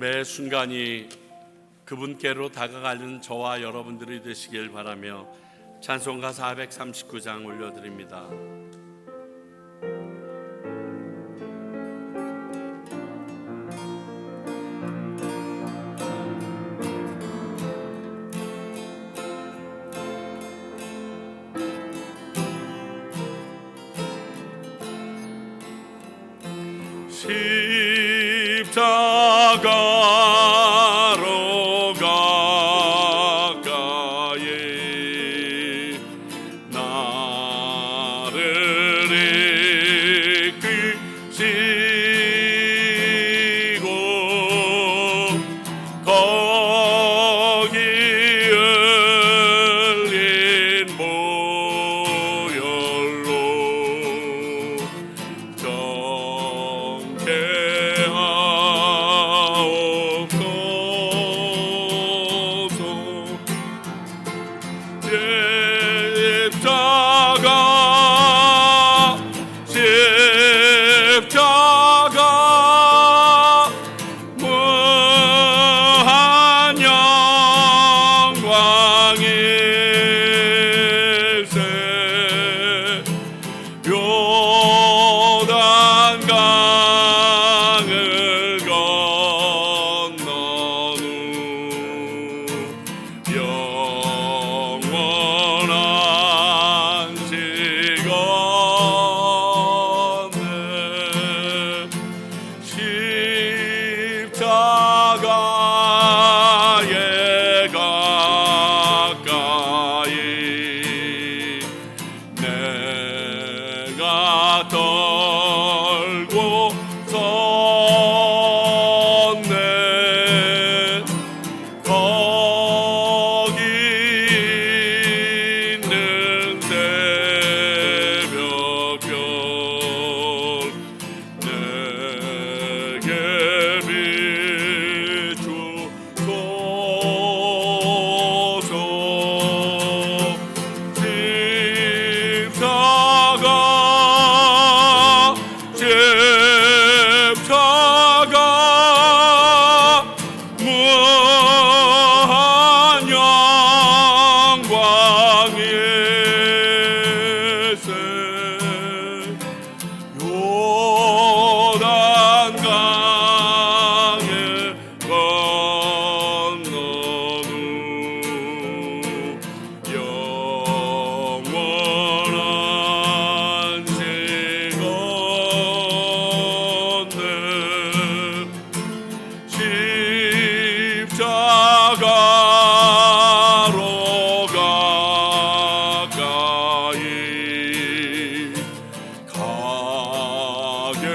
매 순간이 그분께로 다가가는 저와 여러분들이 되시길 바라며 찬송가 439장 올려드립니다. 십자가로 가까이 나를 이끄시고 거기 흘린 보혈로 십자가 무한 영광일세 요단 강을 건넌 후 영원한 십자가에 가까이 내가 떨고 섰네 거기 있는 새벽별 내게 비추소서 십자가 무한 영광일세 요단 강을 건넌 후 영원한 시건네 십자가로 가까이 가게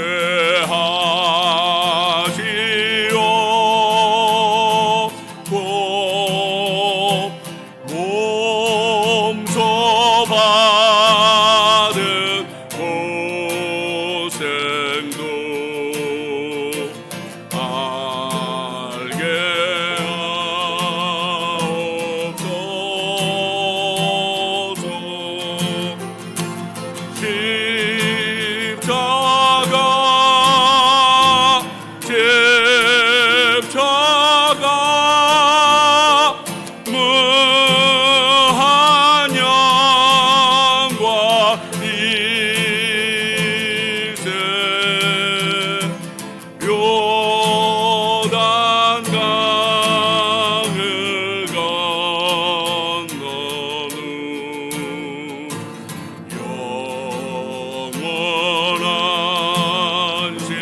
하시오 몸소 받은 고생도 알게 하옵소서 십자가 무한 영광일세 요단 강을 건넌 후 영원한 시건네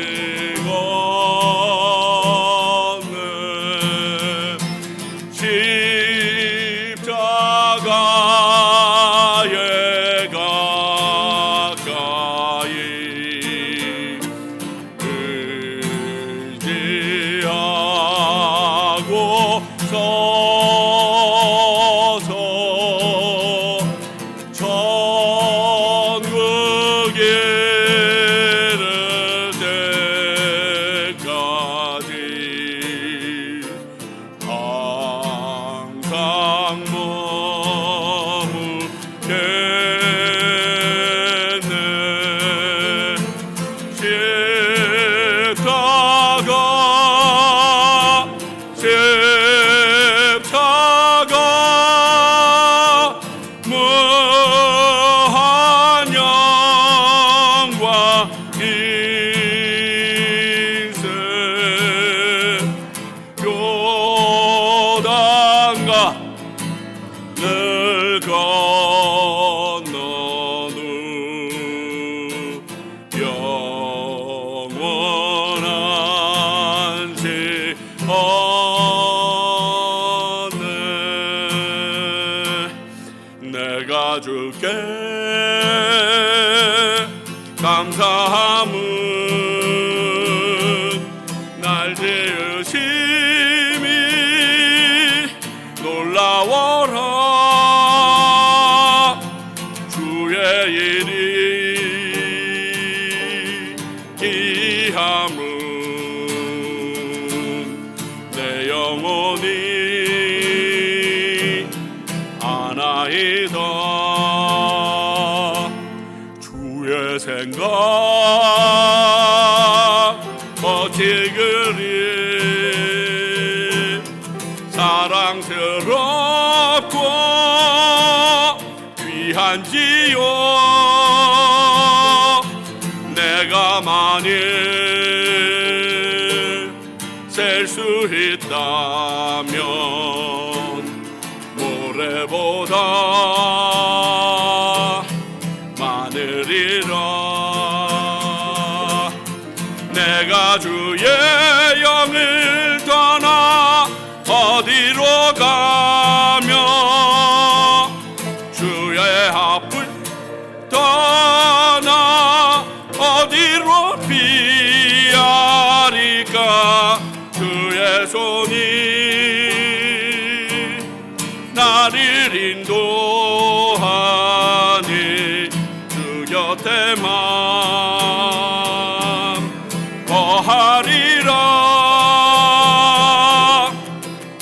십자가에 가까이 의지하고 서서 천국 이를 때까지 항상 건너는 영원한 시원해. 내가 주께 감사함은 날 지으심이 놀라워라. 주의 일이 기함은 내 영혼이 아나이다. 주의 생각 어찌 그리 사랑스럽고 귀한지요. 내가 만일 셀 수 있다면 모래보다 많으리라. 내가 주의 영을 떠나 어디로 가며 주의 앞을 떠나 어디로 피하리까. 주의 손이 나를 인도하니 주 곁에만 거하리라.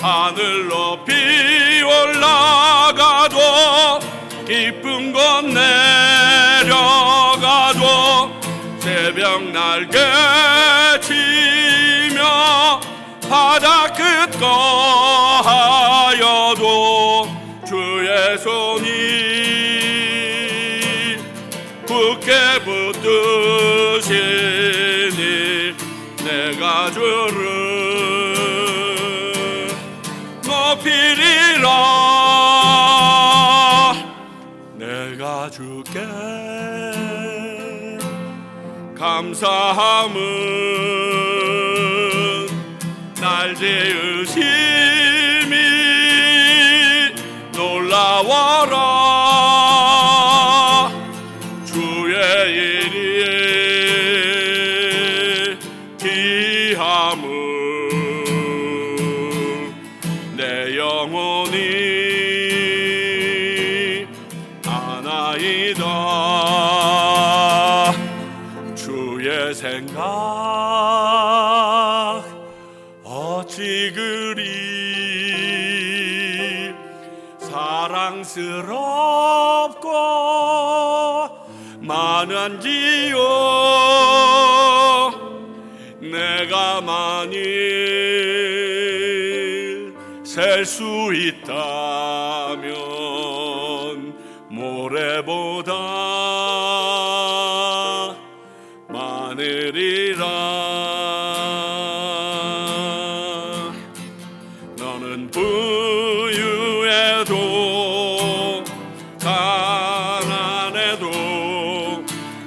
하늘 높이 올라가도 깊은 곳 내려가도 새벽 날개 치며 바다 끝 거하여도 주의 손이 굳게 붙드시니 내가 주를 높이리라. 내가 주께 감사함은 날 지으심이 놀라워라. 주의 일이 기함은 내 영혼이 아나이다. 주의 생각 어찌 그리 사랑스럽고 많은지요. 내가 만일 셀 수 있다면 모래보다 많으리라. 너는 부유해도 가난해도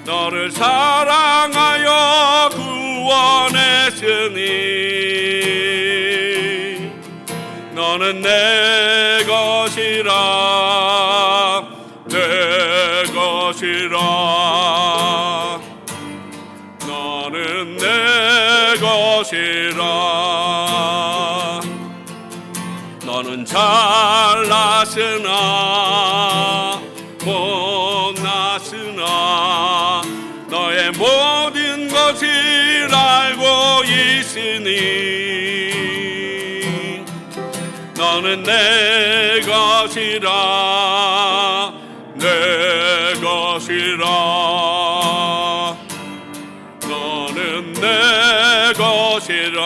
너를 사랑하여 구원했으니 너는 내 것이라 내 것이라. 너는 내 것이라. 너는 잘났으나 못났으나 너의 모든 것을 알고 있으니 너는 내 것이라 내 것이라. 너는 내 것이라.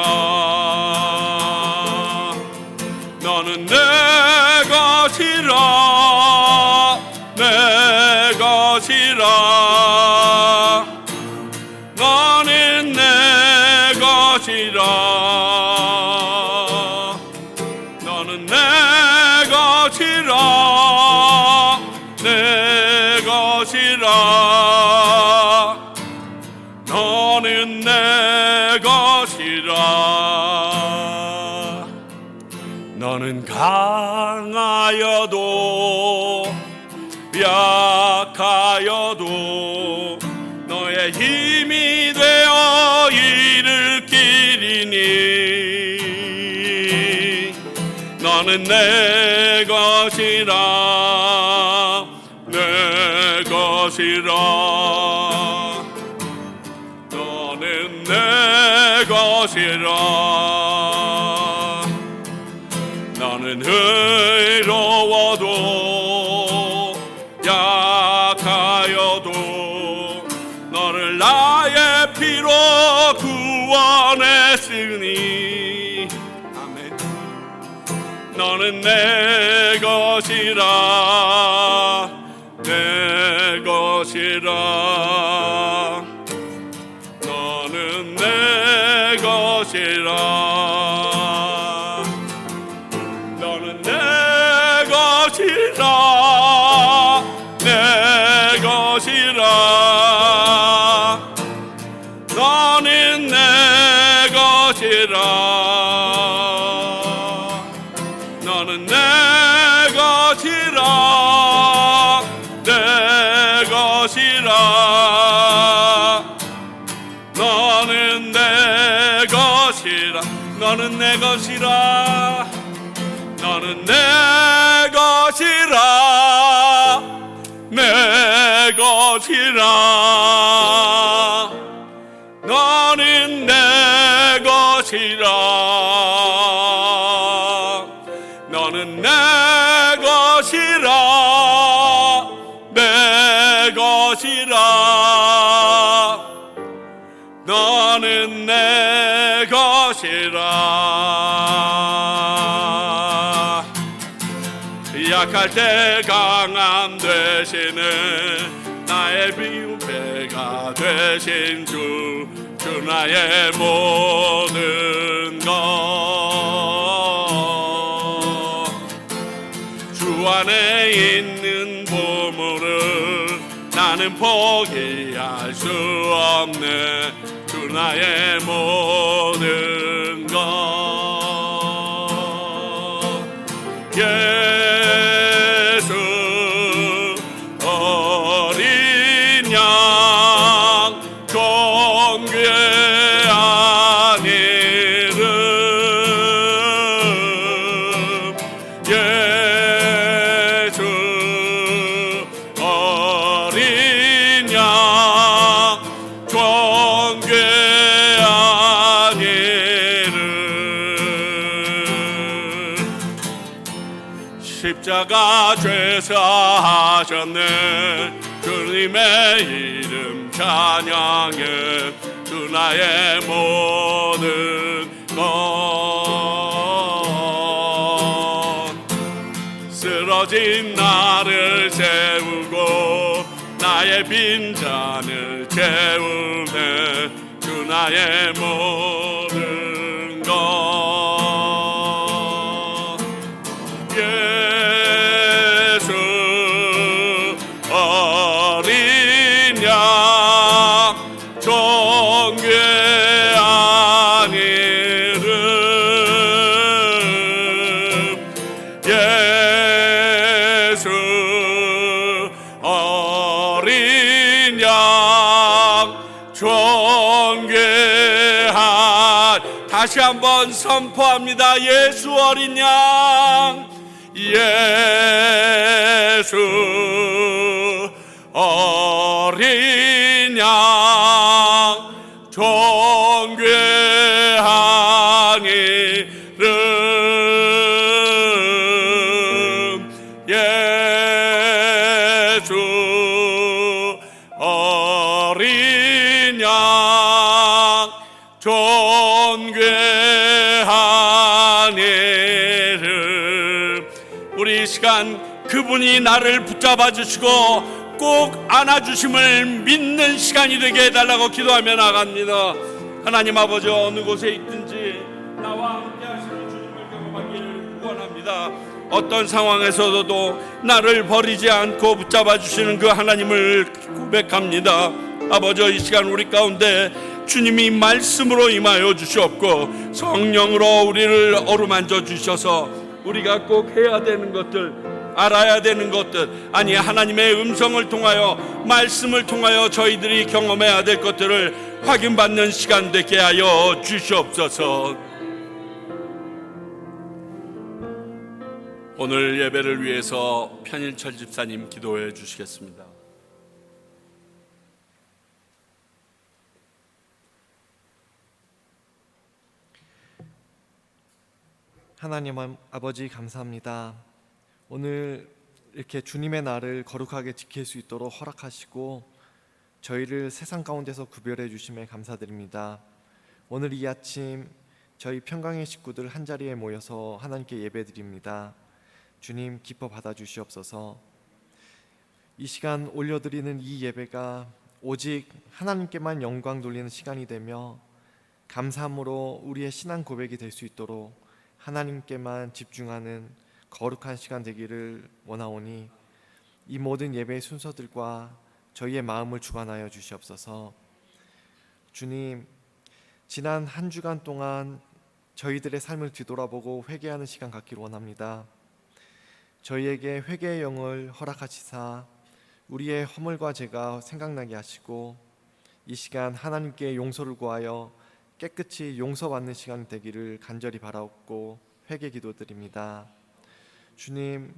너는 내 것이라 내 것이라. 너는 내 것이라. 너는 내 것이라. 약하여도 너의 힘이 되어 일으키리니 너는 내 것이라 내 것이라 너는 내 것이라 나는 의로워도 약하여도 너를 나의 피로 구원했으니 아멘. 너는 내 것이라 내 것이라 너는 내 것이라 너는 내 것이라 내 것이라 너는 내 것이라 너는 내 것이라 내 것이라 너는 내 것이라 너는 내 것이라 너는 내 것이라 내 것이라 너는 내 것이라 너는 내 것이라 내 것이라 너는 내 것이라 약할 때 강함 되시는 나의 비움배가 되신 주 나의 모든 것 주 안에 있는 보물을 나는 포기할 수 없네 주 나의 모든 것 예수 어린 양 존귀한 이름 예수 어린 양 존귀한 이름 십자가 죄사하셨네 주님의 이름 찬양해 주 나의 모든 것 쓰러진 나를 세우고 나의 빈잔을 채우네 주 나의 모든 것 예수 어린 양 존귀한 이름 예수 어린 양 존귀한 다시 한번 선포합니다. 예수 어린 양 예수 어린 양 존귀한 이름 예수 어린 양 존귀한 이름 우리 이 시간 그분이 나를 붙잡아 주시고 꼭 안아주심을 믿는 시간이 되게 해달라고 기도하며 나갑니다. 하나님 아버지 어느 곳에 있든지 나와 함께 하시는 주님을 경험하기를 원합니다. 어떤 상황에서도 나를 버리지 않고 붙잡아 주시는 그 하나님을 고백합니다. 아버지 이 시간 우리 가운데 주님이 말씀으로 임하여 주시옵고 성령으로 우리를 어루만져 주셔서 우리가 꼭 해야 되는 것들 알아야 되는 것들, 아니 하나님의 음성을 통하여, 말씀을 통하여 저희들이 경험해야 될 것들을 확인받는 시간 되게 하여 주시옵소서. 오늘 예배를 위해서 편일철 집사님 기도해 주시겠습니다. 하나님 아버지 감사합니다. 오늘 이렇게 주님의 날을 거룩하게 지킬 수 있도록 허락하시고 저희를 세상 가운데서 구별해 주심에 감사드립니다. 오늘 이 아침 저희 평강의 식구들 한자리에 모여서 하나님께 예배드립니다. 주님 기뻐 받아주시옵소서. 이 시간 올려드리는 이 예배가 오직 하나님께만 영광 돌리는 시간이 되며 감사함으로 우리의 신앙 고백이 될 수 있도록 하나님께만 집중하는 거룩한 시간 되기를 원하오니 이 모든 예배의 순서들과 저희의 마음을 주관하여 주시옵소서. 주님, 지난 한 주간 동안 저희들의 삶을 뒤돌아보고 회개하는 시간 갖기를 원합니다. 저희에게 회개의 영을 허락하시사 우리의 허물과 죄가 생각나게 하시고 이 시간 하나님께 용서를 구하여 깨끗이 용서받는 시간 되기를 간절히 바라옵고 회개 기도드립니다. 주님,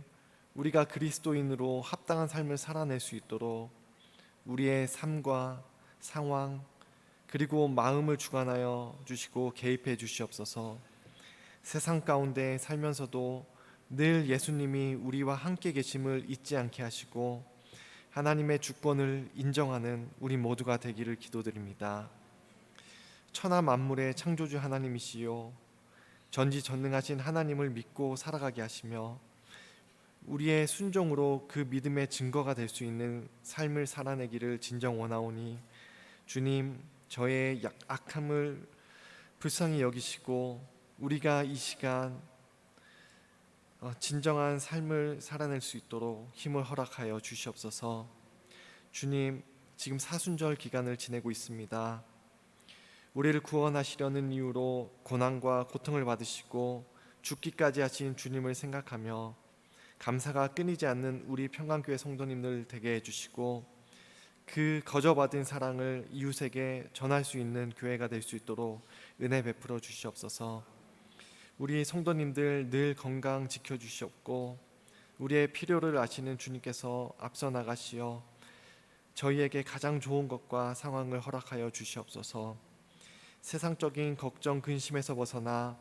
우리가 그리스도인으로 합당한 삶을 살아낼 수 있도록 우리의 삶과 상황 그리고 마음을 주관하여 주시고 개입해 주시옵소서. 세상 가운데 살면서도 늘 예수님이 우리와 함께 계심을 잊지 않게 하시고 하나님의 주권을 인정하는 우리 모두가 되기를 기도드립니다. 천하 만물의 창조주 하나님이시요 전지전능하신 하나님을 믿고 살아가게 하시며 우리의 순종으로 그 믿음의 증거가 될 수 있는 삶을 살아내기를 진정 원하오니 주님, 저의 악함을 불쌍히 여기시고 우리가 이 시간 진정한 삶을 살아낼 수 있도록 힘을 허락하여 주시옵소서. 주님, 지금 사순절 기간을 지내고 있습니다. 우리를 구원하시려는 이유로 고난과 고통을 받으시고 죽기까지 하신 주님을 생각하며 감사가 끊이지 않는 우리 평강교회 성도님들 되게 해주시고 그 거저받은 사랑을 이웃에게 전할 수 있는 교회가 될 수 있도록 은혜 베풀어 주시옵소서. 우리 성도님들 늘 건강 지켜주시옵고 우리의 필요를 아시는 주님께서 앞서 나가시어 저희에게 가장 좋은 것과 상황을 허락하여 주시옵소서. 세상적인 걱정 근심에서 벗어나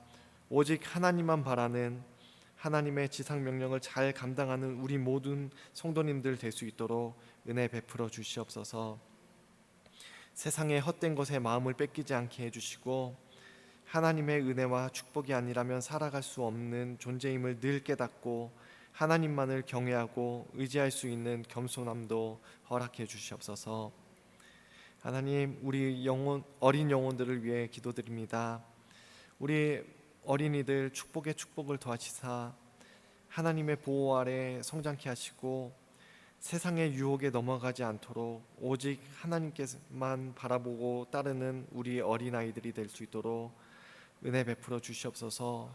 오직 하나님만 바라는 하나님의 지상 명령을 잘 감당하는 우리 모든 성도님들 될 수 있도록 은혜 베풀어 주시옵소서. 세상의 헛된 것에 마음을 뺏기지 않게 해주시고 하나님의 은혜와 축복이 아니라면 살아갈 수 없는 존재임을 늘 깨닫고 하나님만을 경외하고 의지할 수 있는 겸손함도 허락해 주시옵소서. 하나님, 우리 어린 영혼들을 위해 기도드립니다. 우리 어린이들 축복의 축복을 더하시사 하나님의 보호 아래 성장케 하시고 세상의 유혹에 넘어가지 않도록 오직 하나님께만 바라보고 따르는 우리 어린아이들이 될 수 있도록 은혜 베풀어 주시옵소서.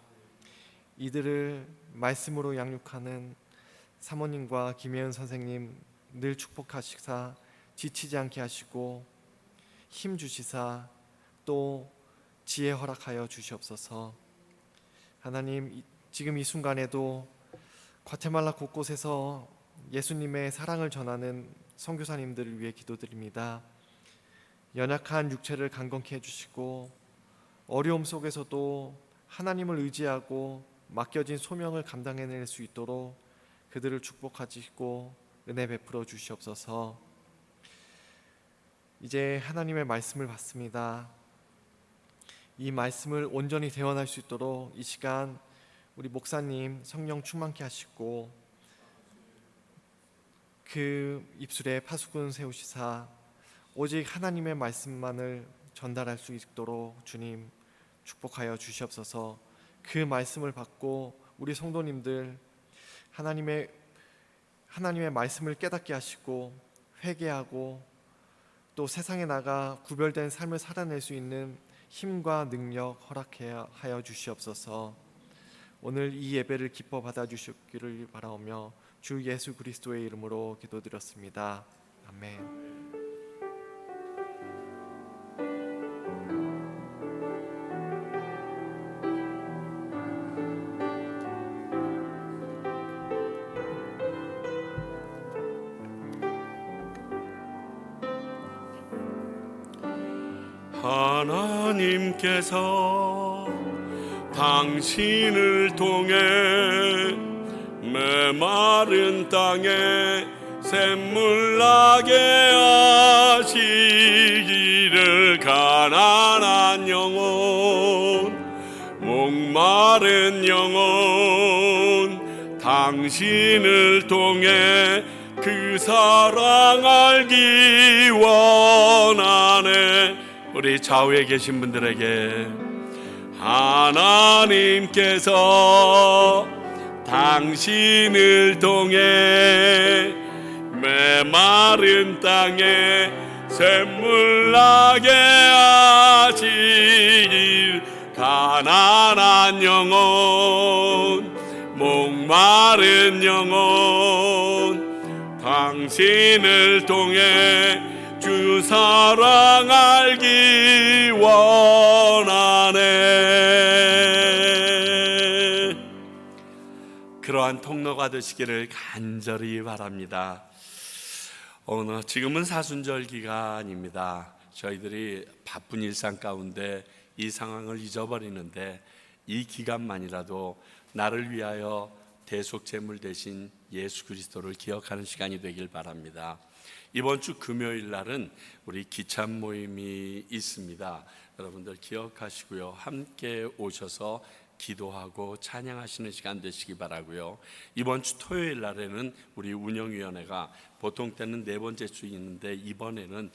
이들을 말씀으로 양육하는 사모님과 김혜은 선생님 늘 축복하시사 지치지 않게 하시고 힘 주시사 또 지혜 허락하여 주시옵소서. 하나님, 지금 이 순간에도 과테말라 곳곳에서 예수님의 사랑을 전하는 선교사님들을 위해 기도드립니다. 연약한 육체를 강건케 해주시고 어려움 속에서도 하나님을 의지하고 맡겨진 소명을 감당해낼 수 있도록 그들을 축복하시고 은혜 베풀어 주시옵소서. 이제 하나님의 말씀을 받습니다. 이 말씀을 온전히 대원할 수 있도록 이 시간 우리 목사님 성령 충만케 하시고 그 입술에 파수꾼 세우시사 오직 하나님의 말씀만을 전달할 수 있도록 주님 축복하여 주시옵소서. 그 말씀을 받고 우리 성도님들 하나님의 말씀을 깨닫게 하시고 회개하고 또 세상에 나가 구별된 삶을 살아낼 수 있는 힘과 능력 허락하여 주시옵소서. 오늘 이 예배를 기뻐 받아주시기를 바라오며 주 예수 그리스도의 이름으로 기도드렸습니다. 아멘. 하나님께서 당신을 통해 메마른 땅에 샘물 나게 하시기를 가난한 영혼 목마른 영혼 당신을 통해 그 사랑 알기 원하네. 우리 좌우에 계신 분들에게 하나님께서 당신을 통해 메마른 땅에 샘물 나게 하시길 가난한 영혼 목마른 영혼 당신을 통해 주 사랑 알기 원하네. 그러한 통로가 되시기를 간절히 바랍니다. 지금은 사순절 기간입니다. 저희들이 바쁜 일상 가운데 이 상황을 잊어버리는데 이 기간만이라도 나를 위하여 대속제물 대신 예수 그리스도를 기억하는 시간이 되길 바랍니다. 이번 주 금요일 날은 우리 기참 모임이 있습니다. 여러분들 기억하시고요. 함께 오셔서 기도하고 찬양하시는 시간 되시기 바라고요. 이번 주 토요일 날에는 우리 운영위원회가 보통 때는 네 번째 주 있는데 이번에는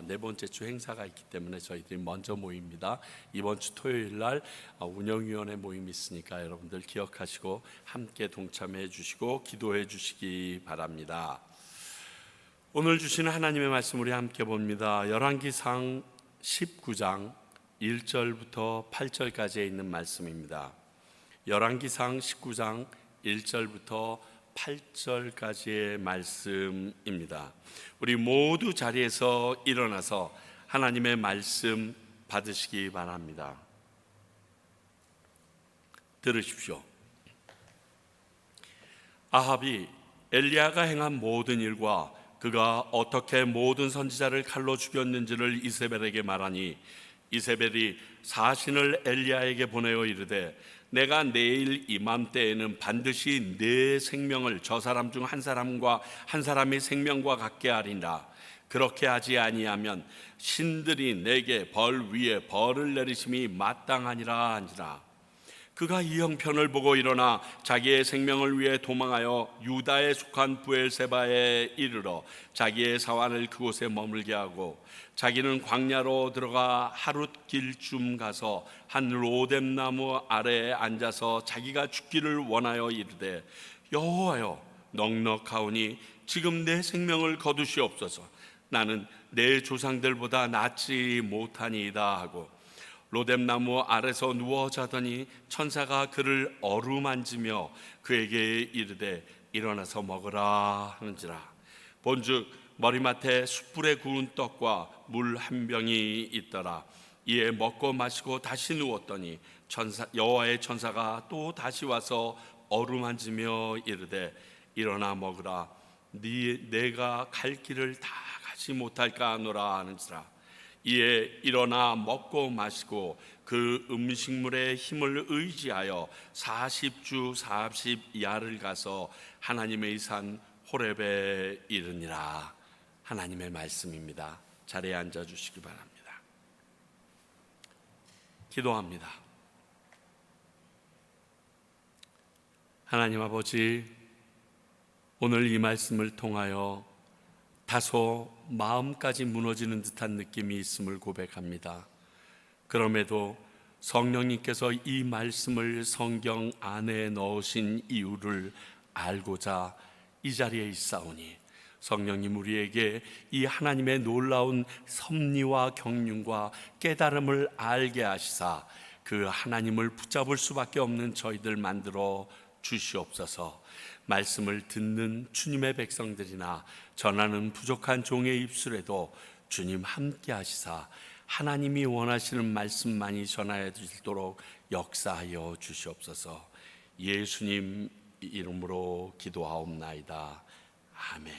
네 번째 주 행사가 있기 때문에 저희들이 먼저 모입니다. 이번 주 토요일 날 운영위원회 모임이 있으니까 여러분들 기억하시고 함께 동참해 주시고 기도해 주시기 바랍니다. 오늘 주시는 하나님의 말씀 우리 함께 봅니다. 열왕기상 19장 1절부터 8절까지에 있는 말씀입니다. 열왕기상 19장 1절부터 8절까지의 말씀입니다. 우리 모두 자리에서 일어나서 하나님의 말씀 받으시기 바랍니다. 들으십시오. 아합이 엘리야가 행한 모든 일과 그가 어떻게 모든 선지자를 칼로 죽였는지를 이세벨에게 말하니 이세벨이 사신을 엘리야에게 보내어 이르되 내가 내일 이맘때에는 반드시 내 생명을 저 사람 중 한 사람과 한 사람의 생명과 같게 하리라. 그렇게 하지 아니하면 신들이 내게 벌 위에 벌을 내리심이 마땅하니라 한지라. 그가 이 형편을 보고 일어나 자기의 생명을 위해 도망하여 유다에 속한 부엘세바에 이르러 자기의 사환을 그곳에 머물게 하고 자기는 광야로 들어가 하룻길쯤 가서 한 로뎀나무 아래에 앉아서 자기가 죽기를 원하여 이르되 여호와여 넉넉하오니 지금 내 생명을 거두시옵소서. 나는 내 조상들보다 낫지 못하니이다 하고 로뎀나무 아래서 누워 자더니 천사가 그를 어루만지며 그에게 이르되 일어나서 먹으라 하는지라. 본즉 머리맡에 숯불에 구운 떡과 물 한 병이 있더라. 이에 먹고 마시고 다시 누웠더니 여호와의 천사가 또 다시 와서 어루만지며 이르되 일어나 먹으라. 내가 갈 길을 다 가지 못할까 하노라 하는지라. 이에 일어나 먹고 마시고 그 음식물의 힘을 의지하여 40주 40야를 가서 하나님의 산 호렙에 이르니라. 하나님의 말씀입니다. 자리에 앉아 주시기 바랍니다. 기도합니다. 하나님 아버지, 오늘 이 말씀을 통하여 다소 마음까지 무너지는 듯한 느낌이 있음을 고백합니다. 그럼에도 성령님께서 이 말씀을 성경 안에 넣으신 이유를 알고자 이 자리에 있사오니 성령님 우리에게 이 하나님의 놀라운 섭리와 경륜과 깨달음을 알게 하시사 그 하나님을 붙잡을 수밖에 없는 저희들 만들어 주시옵소서. 말씀을 듣는 주님의 백성들이나 전하는 부족한 종의 입술에도 주님 함께 하시사 하나님이 원하시는 말씀만이 전하여지도록 역사하여 주시옵소서. 예수님 이름으로 기도하옵나이다. 아멘.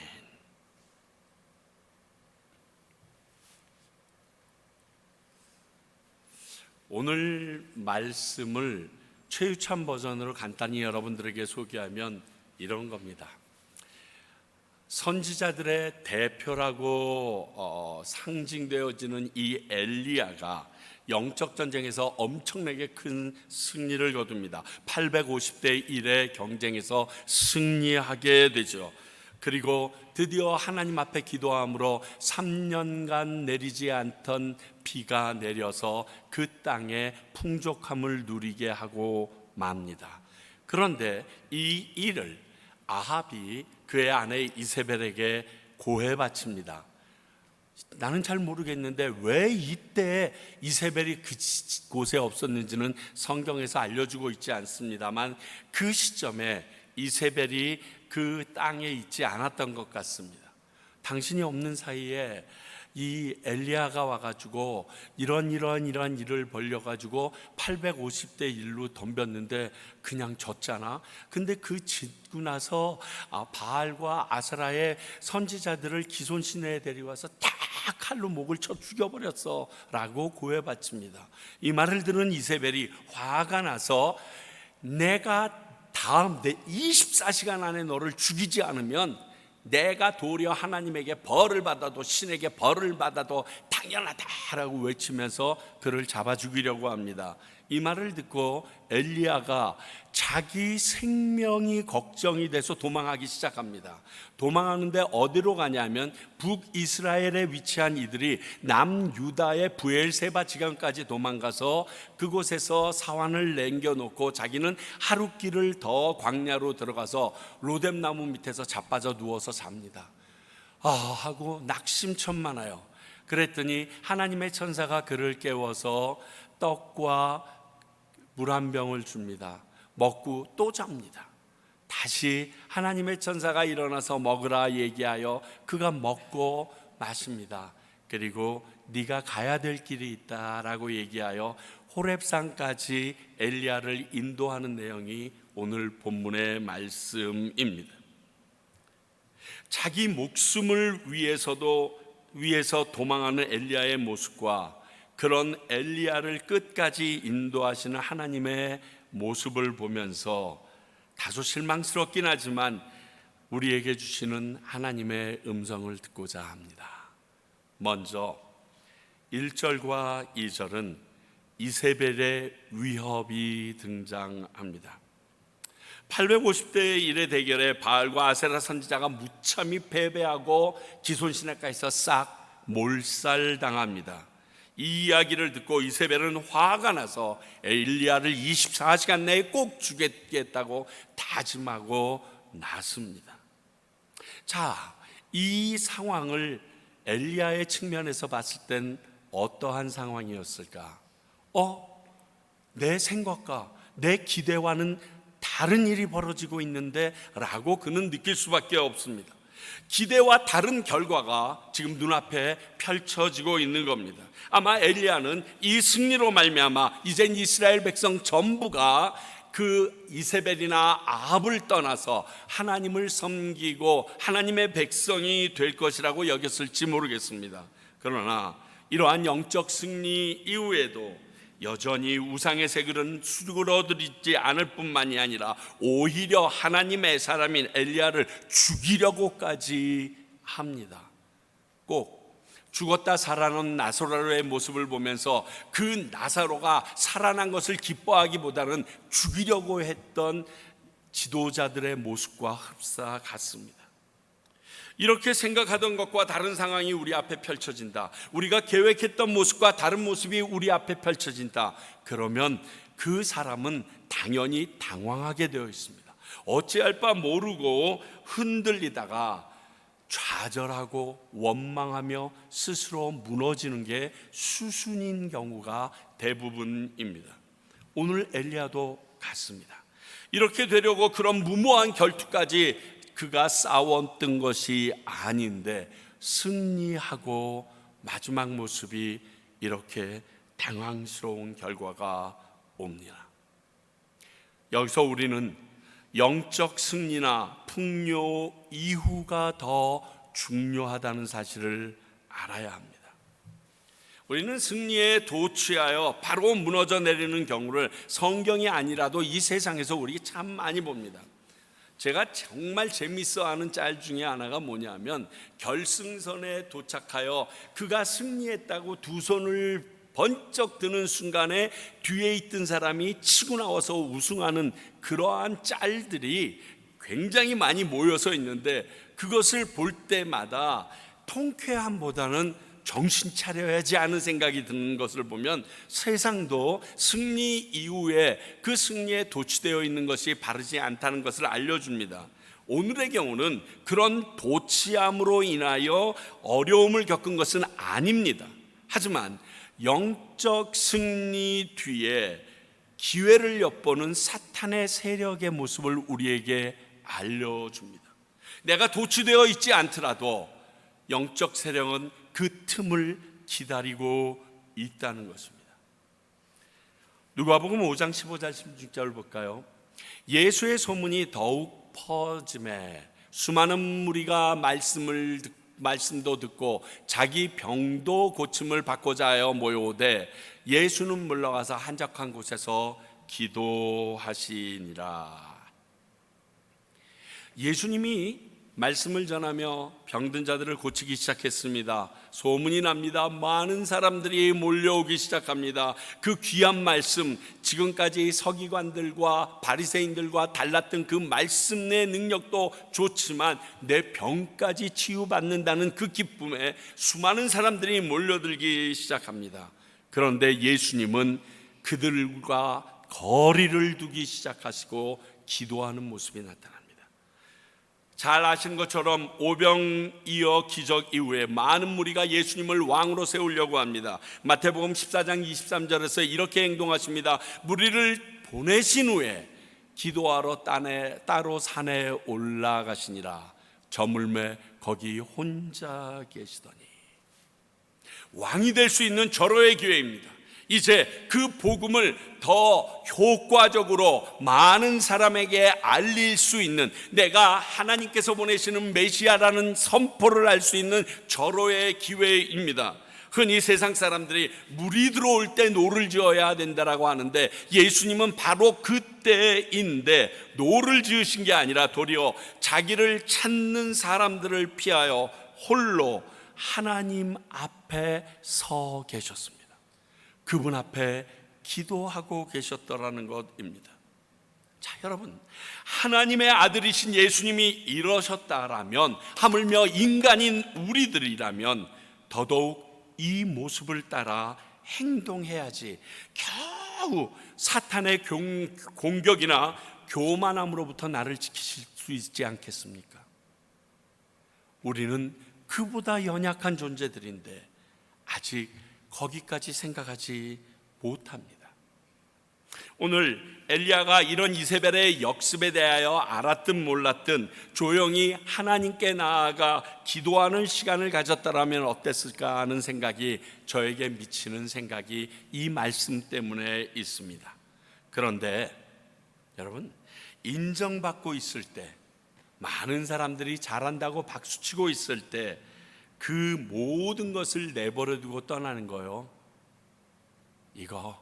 오늘 말씀을 최유찬 버전으로 간단히 여러분들에게 소개하면 이런 겁니다. 선지자들의 대표라고 상징되어지는 이 엘리야가 영적 전쟁에서 엄청나게 큰 승리를 거둡니다. 850대 1의 경쟁에서 승리하게 되죠. 그리고 드디어 하나님 앞에 기도함으로 3년간 내리지 않던 비가 내려서 그 땅에 풍족함을 누리게 하고 맙니다. 그런데 이 일을 아합이 그의 아내 이세벨에게 고해바칩니다. 나는 잘 모르겠는데 왜 이때 이세벨이 그곳에 없었는지는 성경에서 알려주고 있지 않습니다만 그 시점에 이세벨이 그 땅에 있지 않았던 것 같습니다. 당신이 없는 사이에 이 엘리야가 와가지고 이런 일을 벌려가지고 850대 1로 덤볐는데 그냥 졌잖아. 근데 그 짓고 나서 바알과 아세라의 선지자들을 기손시내에 데려와서 다 칼로 목을 쳐 죽여버렸어 라고 고해바칩니다. 이 말을 들은 이세벨이 화가 나서 내가 다음 24시간 안에 너를 죽이지 않으면 내가 도리어 하나님에게 벌을 받아도 신에게 벌을 받아도 당연하다라고 외치면서 그를 잡아 죽이려고 합니다. 이 말을 듣고 엘리야가 자기 생명이 걱정이 돼서 도망하기 시작합니다. 도망하는데 어디로 가냐면 북이스라엘에 위치한 이들이 남유다의 브엘세바 지방까지 도망가서 그곳에서 사환을 남겨놓고 자기는 하룻길을 더 광야로 들어가서 로뎀나무 밑에서 자빠져 누워서 잡니다. 하고 낙심천만하여 그랬더니 하나님의 천사가 그를 깨워서 떡과 물 한 병을 줍니다. 먹고 또 잡니다. 다시 하나님의 천사가 일어나서 먹으라 얘기하여 그가 먹고 마십니다. 그리고 네가 가야 될 길이 있다라고 얘기하여 호렙산까지 엘리야를 인도하는 내용이 오늘 본문의 말씀입니다. 자기 목숨을 위해서 도망하는 엘리야의 모습과 그런 엘리야를 끝까지 인도하시는 하나님의 모습을 보면서 다소 실망스럽긴 하지만 우리에게 주시는 하나님의 음성을 듣고자 합니다. 먼저 1절과 2절은 이세벨의 위협이 등장합니다. 850대 1의 대결에 바알과 아세라 선지자가 무참히 패배하고 기손시내가에서 싹 몰살당합니다. 이 이야기를 듣고 이세벨은 화가 나서 엘리야를 24시간 내에 꼭 죽이겠다고 다짐하고 났습니다. 자, 이 상황을 엘리야의 측면에서 봤을 땐 어떠한 상황이었을까? 내 생각과 내 기대와는 다른 일이 벌어지고 있는데 라고 그는 느낄 수밖에 없습니다. 기대와 다른 결과가 지금 눈앞에 펼쳐지고 있는 겁니다. 아마 엘리야는 이 승리로 말미암아 이젠 이스라엘 백성 전부가 그 이세벨이나 아합을 떠나서 하나님을 섬기고 하나님의 백성이 될 것이라고 여겼을지 모르겠습니다. 그러나 이러한 영적 승리 이후에도 여전히 우상의 색을은 수그러들이지 않을 뿐만이 아니라 오히려 하나님의 사람인 엘리야를 죽이려고까지 합니다. 꼭 죽었다 살아난 나사로의 모습을 보면서 그 나사로가 살아난 것을 기뻐하기보다는 죽이려고 했던 지도자들의 모습과 흡사 같습니다. 이렇게 생각하던 것과 다른 상황이 우리 앞에 펼쳐진다. 우리가 계획했던 모습과 다른 모습이 우리 앞에 펼쳐진다. 그러면 그 사람은 당연히 당황하게 되어 있습니다. 어찌할 바 모르고 흔들리다가 좌절하고 원망하며 스스로 무너지는 게 수순인 경우가 대부분입니다. 오늘 엘리야도 같습니다. 이렇게 되려고 그런 무모한 결투까지 그가 싸웠던 것이 아닌데 승리하고 마지막 모습이 이렇게 당황스러운 결과가 옵니다. 여기서 우리는 영적 승리나 풍요 이후가 더 중요하다는 사실을 알아야 합니다. 우리는 승리에 도취하여 바로 무너져 내리는 경우를 성경이 아니라도 이 세상에서 우리 참 많이 봅니다. 제가 정말 재밌어하는 짤 중에 하나가 뭐냐면, 결승선에 도착하여 그가 승리했다고 두 손을 번쩍 드는 순간에 뒤에 있던 사람이 치고 나와서 우승하는 그러한 짤들이 굉장히 많이 모여서 있는데, 그것을 볼 때마다 통쾌함보다는 정신 차려야지 하는 생각이 드는 것을 보면 세상도 승리 이후에 그 승리에 도취되어 있는 것이 바르지 않다는 것을 알려줍니다. 오늘의 경우는 그런 도취함으로 인하여 어려움을 겪은 것은 아닙니다. 하지만 영적 승리 뒤에 기회를 엿보는 사탄의 세력의 모습을 우리에게 알려줍니다. 내가 도취되어 있지 않더라도 영적 세력은 그 틈을 기다리고 있다는 것입니다. 누가복음 5장 15절 16절을 볼까요? 예수의 소문이 더욱 퍼짐에 수많은 무리가 말씀도 듣고 자기 병도 고침을 받고자 하여 모여오되 예수는 물러가서 한적한 곳에서 기도하시니라. 예수님이 말씀을 전하며 병든 자들을 고치기 시작했습니다. 소문이 납니다. 많은 사람들이 몰려오기 시작합니다. 그 귀한 말씀, 지금까지 서기관들과 바리새인들과 달랐던 그 말씀의 능력도 좋지만 내 병까지 치유받는다는 그 기쁨에 수많은 사람들이 몰려들기 시작합니다. 그런데 예수님은 그들과 거리를 두기 시작하시고 기도하는 모습이 나타납니다. 잘 아시는 것처럼 오병이어 기적 이후에 많은 무리가 예수님을 왕으로 세우려고 합니다. 마태복음 14장 23절에서 이렇게 행동하십니다. 무리를 보내신 후에 기도하러 따로 산에 올라가시니라. 저물매 거기 혼자 계시더니. 왕이 될 수 있는 절호의 기회입니다. 이제 그 복음을 더 효과적으로 많은 사람에게 알릴 수 있는, 내가 하나님께서 보내시는 메시아라는 선포를 할 수 있는 절호의 기회입니다. 흔히 세상 사람들이 물이 들어올 때 노를 지어야 된다라고 하는데, 예수님은 바로 그때인데 노를 지으신 게 아니라 도리어 자기를 찾는 사람들을 피하여 홀로 하나님 앞에 서 계셨습니다. 그분 앞에 기도하고 계셨더라는 것입니다. 자, 여러분, 하나님의 아들이신 예수님이 이러셨다라면, 하물며 인간인 우리들이라면 더더욱 이 모습을 따라 행동해야지 겨우 사탄의 공격이나 교만함으로부터 나를 지키실 수 있지 않겠습니까? 우리는 그보다 연약한 존재들인데 아직 거기까지 생각하지 못합니다. 오늘 엘리야가 이런 이세벨의 역습에 대하여 알았든 몰랐든 조용히 하나님께 나아가 기도하는 시간을 가졌다라면 어땠을까 하는 생각이 저에게 미치는 생각이 이 말씀 때문에 있습니다. 그런데 여러분, 인정받고 있을 때, 많은 사람들이 잘한다고 박수치고 있을 때 그 모든 것을 내버려 두고 떠나는 거요, 이거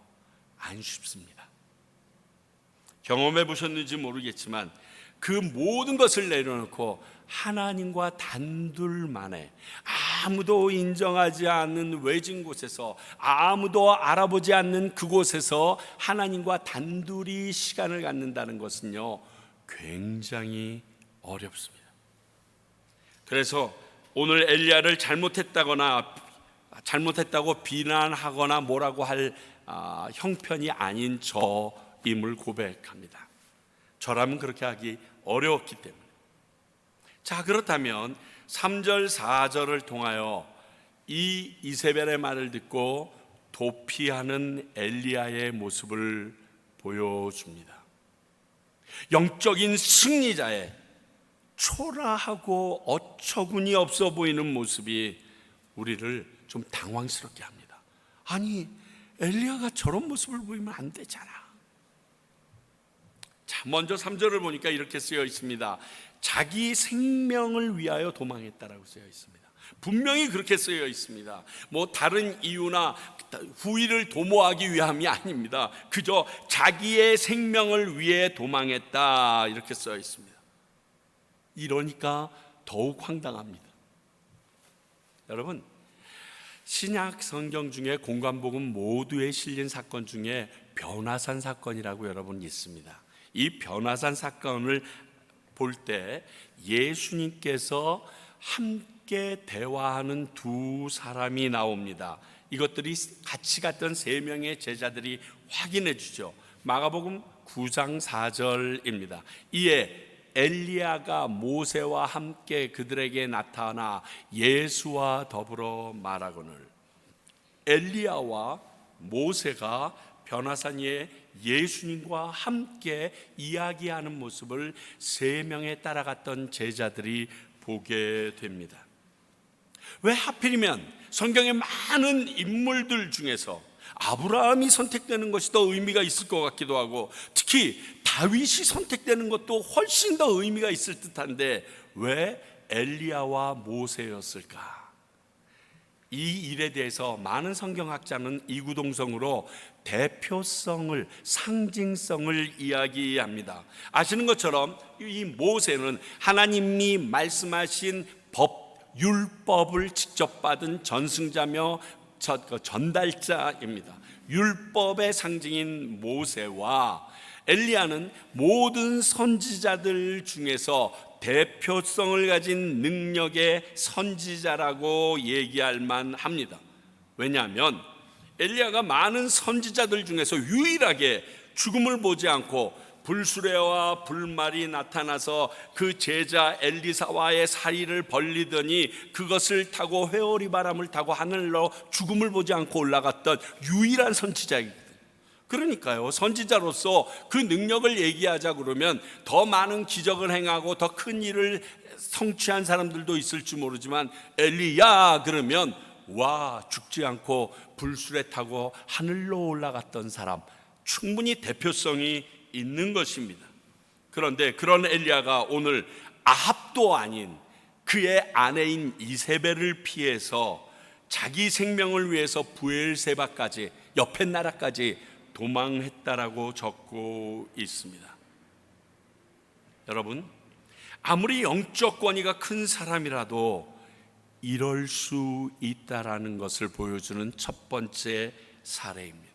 안 쉽습니다. 경험해 보셨는지 모르겠지만 그 모든 것을 내려놓고 하나님과 단둘만의, 아무도 인정하지 않는 외진 곳에서, 아무도 알아보지 않는 그곳에서 하나님과 단둘이 시간을 갖는다는 것은요, 굉장히 어렵습니다. 그래서 오늘 엘리야를 잘못했다고 비난하거나 뭐라고 할 형편이 아닌 저임을 고백합니다. 저라면 그렇게 하기 어려웠기 때문에. 자, 그렇다면 3절 4절을 통하여 이 이세벨의 말을 듣고 도피하는 엘리야의 모습을 보여줍니다. 영적인 승리자의 초라하고 어처구니 없어 보이는 모습이 우리를 좀 당황스럽게 합니다. 아니, 엘리야가 저런 모습을 보이면 안 되잖아. 자, 먼저 3절을 보니까 이렇게 쓰여 있습니다. 자기 생명을 위하여 도망했다라고 쓰여 있습니다. 분명히 그렇게 쓰여 있습니다. 뭐 다른 이유나 후위를 도모하기 위함이 아닙니다. 그저 자기의 생명을 위해 도망했다, 이렇게 쓰여 있습니다. 이러니까 더욱 황당합니다. 여러분, 신약 성경 중에 공관복음 모두에 실린 사건 중에 변화산 사건이라고 여러분 있습니다. 이 변화산 사건을 볼 때 예수님께서 함께 대화하는 두 사람이 나옵니다. 이것들이 같이 갔던 세 명의 제자들이 확인해 주죠. 마가복음 9장 4절입니다. 이에 엘리야가 모세와 함께 그들에게 나타나 예수와 더불어 말하거늘. 엘리야와 모세가 변화산 위에 예수님과 함께 이야기하는 모습을 세 명에 따라갔던 제자들이 보게 됩니다. 왜 하필이면 성경의 많은 인물들 중에서 아브라함이 선택되는 것이 더 의미가 있을 것 같기도 하고, 특히 다윗이 선택되는 것도 훨씬 더 의미가 있을 듯한데 왜 엘리야와 모세였을까? 이 일에 대해서 많은 성경학자는 이구동성으로 대표성을, 상징성을 이야기합니다. 아시는 것처럼 이 모세는 하나님이 말씀하신 율법을 직접 받은 전승자며 전달자입니다. 율법의 상징인 모세와 엘리야는 모든 선지자들 중에서 대표성을 가진 능력의 선지자라고 얘기할 만합니다. 왜냐하면 엘리야가 많은 선지자들 중에서 유일하게 죽음을 보지 않고 불수레와 불말이 나타나서 그 제자 엘리사와의 사이를 벌리더니 그것을 타고 회오리 바람을 타고 하늘로 죽음을 보지 않고 올라갔던 유일한 선지자입니다. 그러니까요, 선지자로서 그 능력을 얘기하자 그러면 더 많은 기적을 행하고 더 큰 일을 성취한 사람들도 있을지 모르지만 엘리야 그러면 와, 죽지 않고 불수레 타고 하늘로 올라갔던 사람, 충분히 대표성이 있는 것입니다. 그런데 그런 엘리야가 오늘 아합도 아닌 그의 아내인 이세벨을 피해서 자기 생명을 위해서 부엘세바까지, 옆에 나라까지 도망했다라고 적고 있습니다. 여러분, 아무리 영적 권위가 큰 사람이라도 이럴 수 있다라는 것을 보여주는 첫 번째 사례입니다.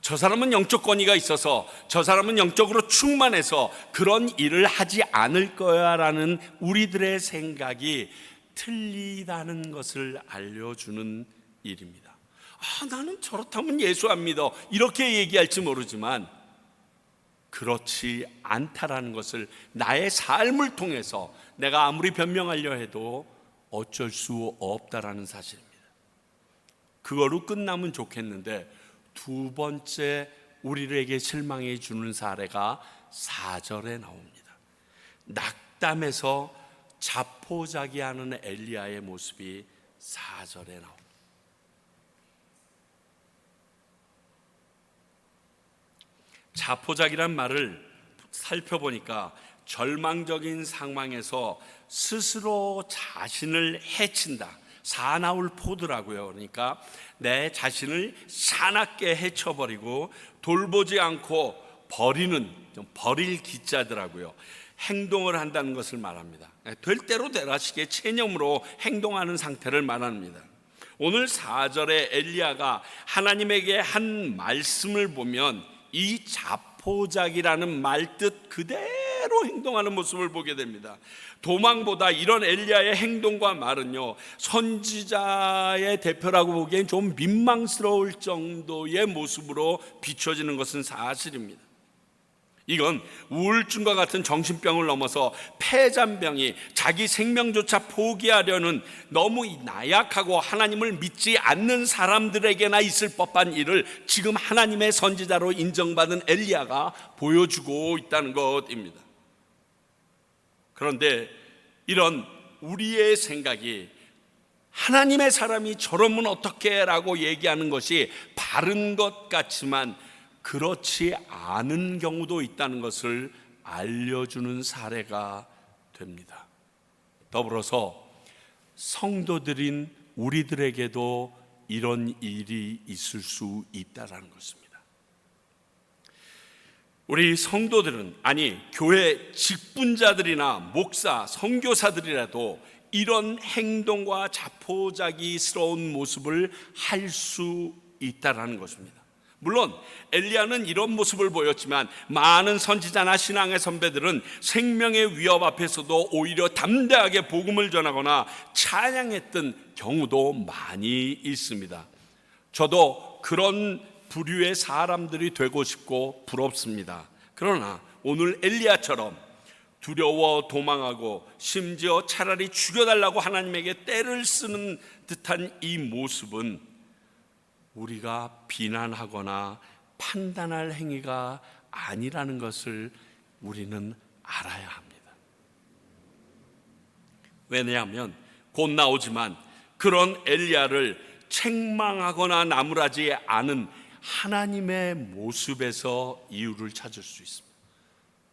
저 사람은 영적 권위가 있어서, 저 사람은 영적으로 충만해서 그런 일을 하지 않을 거야 라는 우리들의 생각이 틀리다는 것을 알려주는 일입니다. 나는 저렇다면 예수 안 믿어, 이렇게 얘기할지 모르지만 그렇지 않다라는 것을 나의 삶을 통해서 내가 아무리 변명하려 해도 어쩔 수 없다라는 사실입니다. 그거로 끝나면 좋겠는데 두 번째 우리에게 실망해 주는 사례가 4절에 나옵니다. 낙담해서 자포자기하는 엘리야의 모습이 4절에 나옵니다. 자포자기란 말을 살펴보니까 절망적인 상황에서 스스로 자신을 해친다, 사나울 포드라고요. 그러니까 내 자신을 사납게 해쳐버리고 돌보지 않고 버리는, 버릴 기자더라고요. 행동을 한다는 것을 말합니다. 될 대로 되라식의 체념으로 행동하는 상태를 말합니다. 오늘 4절에 엘리야가 하나님에게 한 말씀을 보면 이 자포자기라는 말뜻 그대로 행동하는 모습을 보게 됩니다. 도망보다 이런 엘리야의 행동과 말은요, 선지자의 대표라고 보기엔 좀 민망스러울 정도의 모습으로 비춰지는 것은 사실입니다. 이건 우울증과 같은 정신병을 넘어서 폐잔병이 자기 생명조차 포기하려는 너무 나약하고 하나님을 믿지 않는 사람들에게나 있을 법한 일을 지금 하나님의 선지자로 인정받은 엘리야가 보여주고 있다는 것입니다. 그런데 이런 우리의 생각이 하나님의 사람이 저러면 어떡해 라고 얘기하는 것이 바른 것 같지만 그렇지 않은 경우도 있다는 것을 알려주는 사례가 됩니다. 더불어서 성도들인 우리들에게도 이런 일이 있을 수 있다는 것입니다. 우리 성도들은, 아니 교회 직분자들이나 목사, 선교사들이라도 이런 행동과 자포자기스러운 모습을 할 수 있다는 것입니다. 물론 엘리야는 이런 모습을 보였지만 많은 선지자나 신앙의 선배들은 생명의 위협 앞에서도 오히려 담대하게 복음을 전하거나 찬양했던 경우도 많이 있습니다. 저도 그런 부류의 사람들이 되고 싶고 부럽습니다. 그러나 오늘 엘리야처럼 두려워 도망하고 심지어 차라리 죽여달라고 하나님에게 떼를 쓰는 듯한 이 모습은 우리가 비난하거나 판단할 행위가 아니라는 것을 우리는 알아야 합니다. 왜냐하면 곧 나오지만 그런 엘리야를 책망하거나 나무라지 않은 하나님의 모습에서 이유를 찾을 수 있습니다.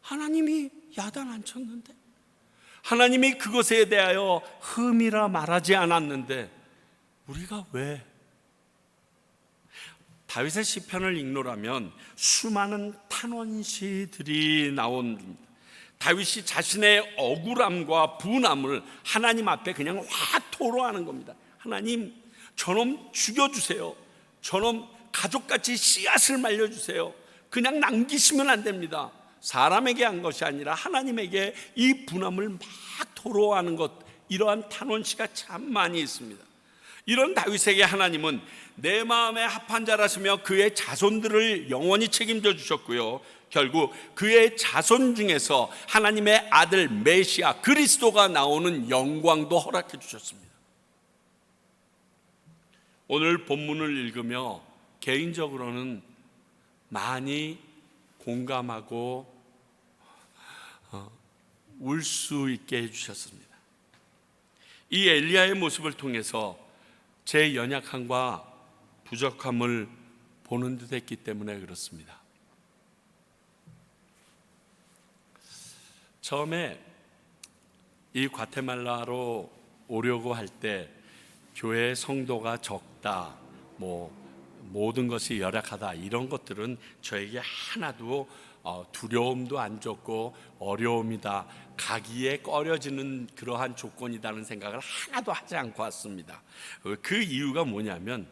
하나님이 야단 안 쳤는데, 하나님이 그것에 대하여 흠이라 말하지 않았는데 우리가 왜? 다윗의 시편을 읽노라면 수많은 탄원시들이 나옵니다. 다윗이 자신의 억울함과 분함을 하나님 앞에 그냥 확 토로하는 겁니다. 하나님, 저놈 죽여주세요. 저놈 가족같이 씨앗을 말려주세요. 그냥 남기시면 안 됩니다. 사람에게 한 것이 아니라 하나님에게 이 분함을 막 토로하는 것, 이러한 탄원시가 참 많이 있습니다. 이런 다윗에게 하나님은 내 마음에 합한 자라시며 그의 자손들을 영원히 책임져 주셨고요, 결국 그의 자손 중에서 하나님의 아들 메시아 그리스도가 나오는 영광도 허락해 주셨습니다. 오늘 본문을 읽으며 개인적으로는 많이 공감하고 울 수 있게 해주셨습니다. 이 엘리야의 모습을 통해서 제 연약함과 부족함을 보는 듯 했기 때문에 그렇습니다. 처음에 이 과테말라로 오려고 할 때 교회 성도가 적다, 모든 것이 열악하다, 이런 것들은 저에게 하나도 두려움도 안 줬고 어려움이다, 가기에 꺼려지는 그러한 조건이라는 생각을 하나도 하지 않고 왔습니다. 그 이유가 뭐냐면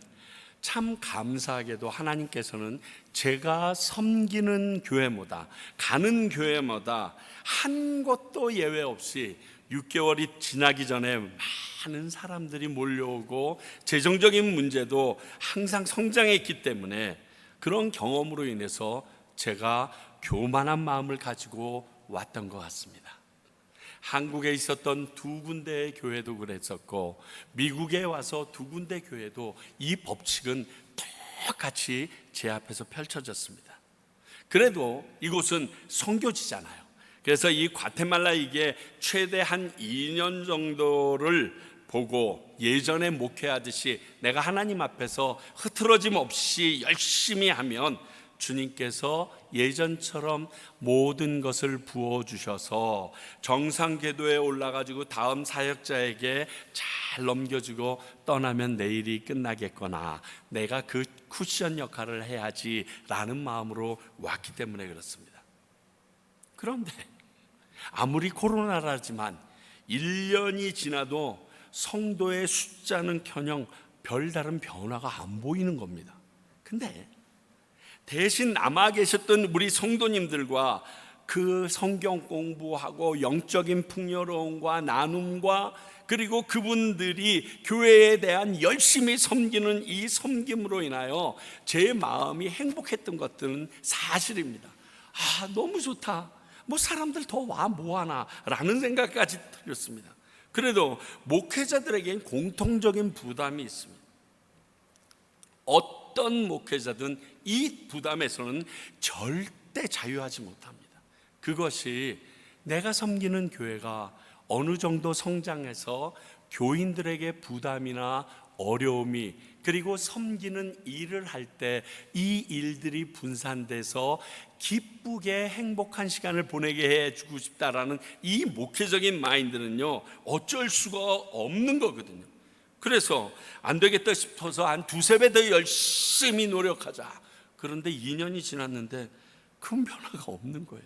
참 감사하게도 하나님께서는 제가 섬기는 교회마다, 가는 교회마다 한 곳도 예외 없이 6개월이 지나기 전에 많은 사람들이 몰려오고 재정적인 문제도 항상 성장했기 때문에 그런 경험으로 인해서 제가 교만한 마음을 가지고 왔던 것 같습니다. 한국에 있었던 2군데의 교회도 그랬었고 미국에 와서 2군데 교회도 이 법칙은 똑같이 제 앞에서 펼쳐졌습니다. 그래도 이곳은 선교지잖아요. 그래서 이 과테말라 이게 최대 한 2년 정도를 보고 예전에 목회하듯이 내가 하나님 앞에서 흐트러짐 없이 열심히 하면 주님께서 예전처럼 모든 것을 부어주셔서 정상궤도에 올라가지고 다음 사역자에게 잘 넘겨주고 떠나면 내일이 끝나겠거나 내가 그 쿠션 역할을 해야지 라는 마음으로 왔기 때문에 그렇습니다. 그런데 아무리 코로나라지만 1년이 지나도 성도의 숫자는커녕 별다른 변화가 안 보이는 겁니다. 근데 대신 남아 계셨던 우리 성도님들과 그 성경 공부하고 영적인 풍요로움과 나눔과 그리고 그분들이 교회에 대한 열심히 섬기는 이 섬김으로 인하여 제 마음이 행복했던 것들은 사실입니다. 너무 좋다. 뭐 사람들 더 와 뭐하나 라는 생각까지 들었습니다. 그래도 목회자들에겐 공통적인 부담이 있습니다. 어떤 목회자든 이 부담에서는 절대 자유하지 못합니다. 그것이 내가 섬기는 교회가 어느 정도 성장해서 교인들에게 부담이나 어려움이, 그리고 섬기는 일을 할 때 이 일들이 분산돼서 기쁘게 행복한 시간을 보내게 해주고 싶다라는 이 목회적인 마인드는요, 어쩔 수가 없는 거거든요. 그래서 안 되겠다 싶어서 한 두세 배 더 열심히 노력하자. 그런데 2년이 지났는데 큰 변화가 없는 거예요.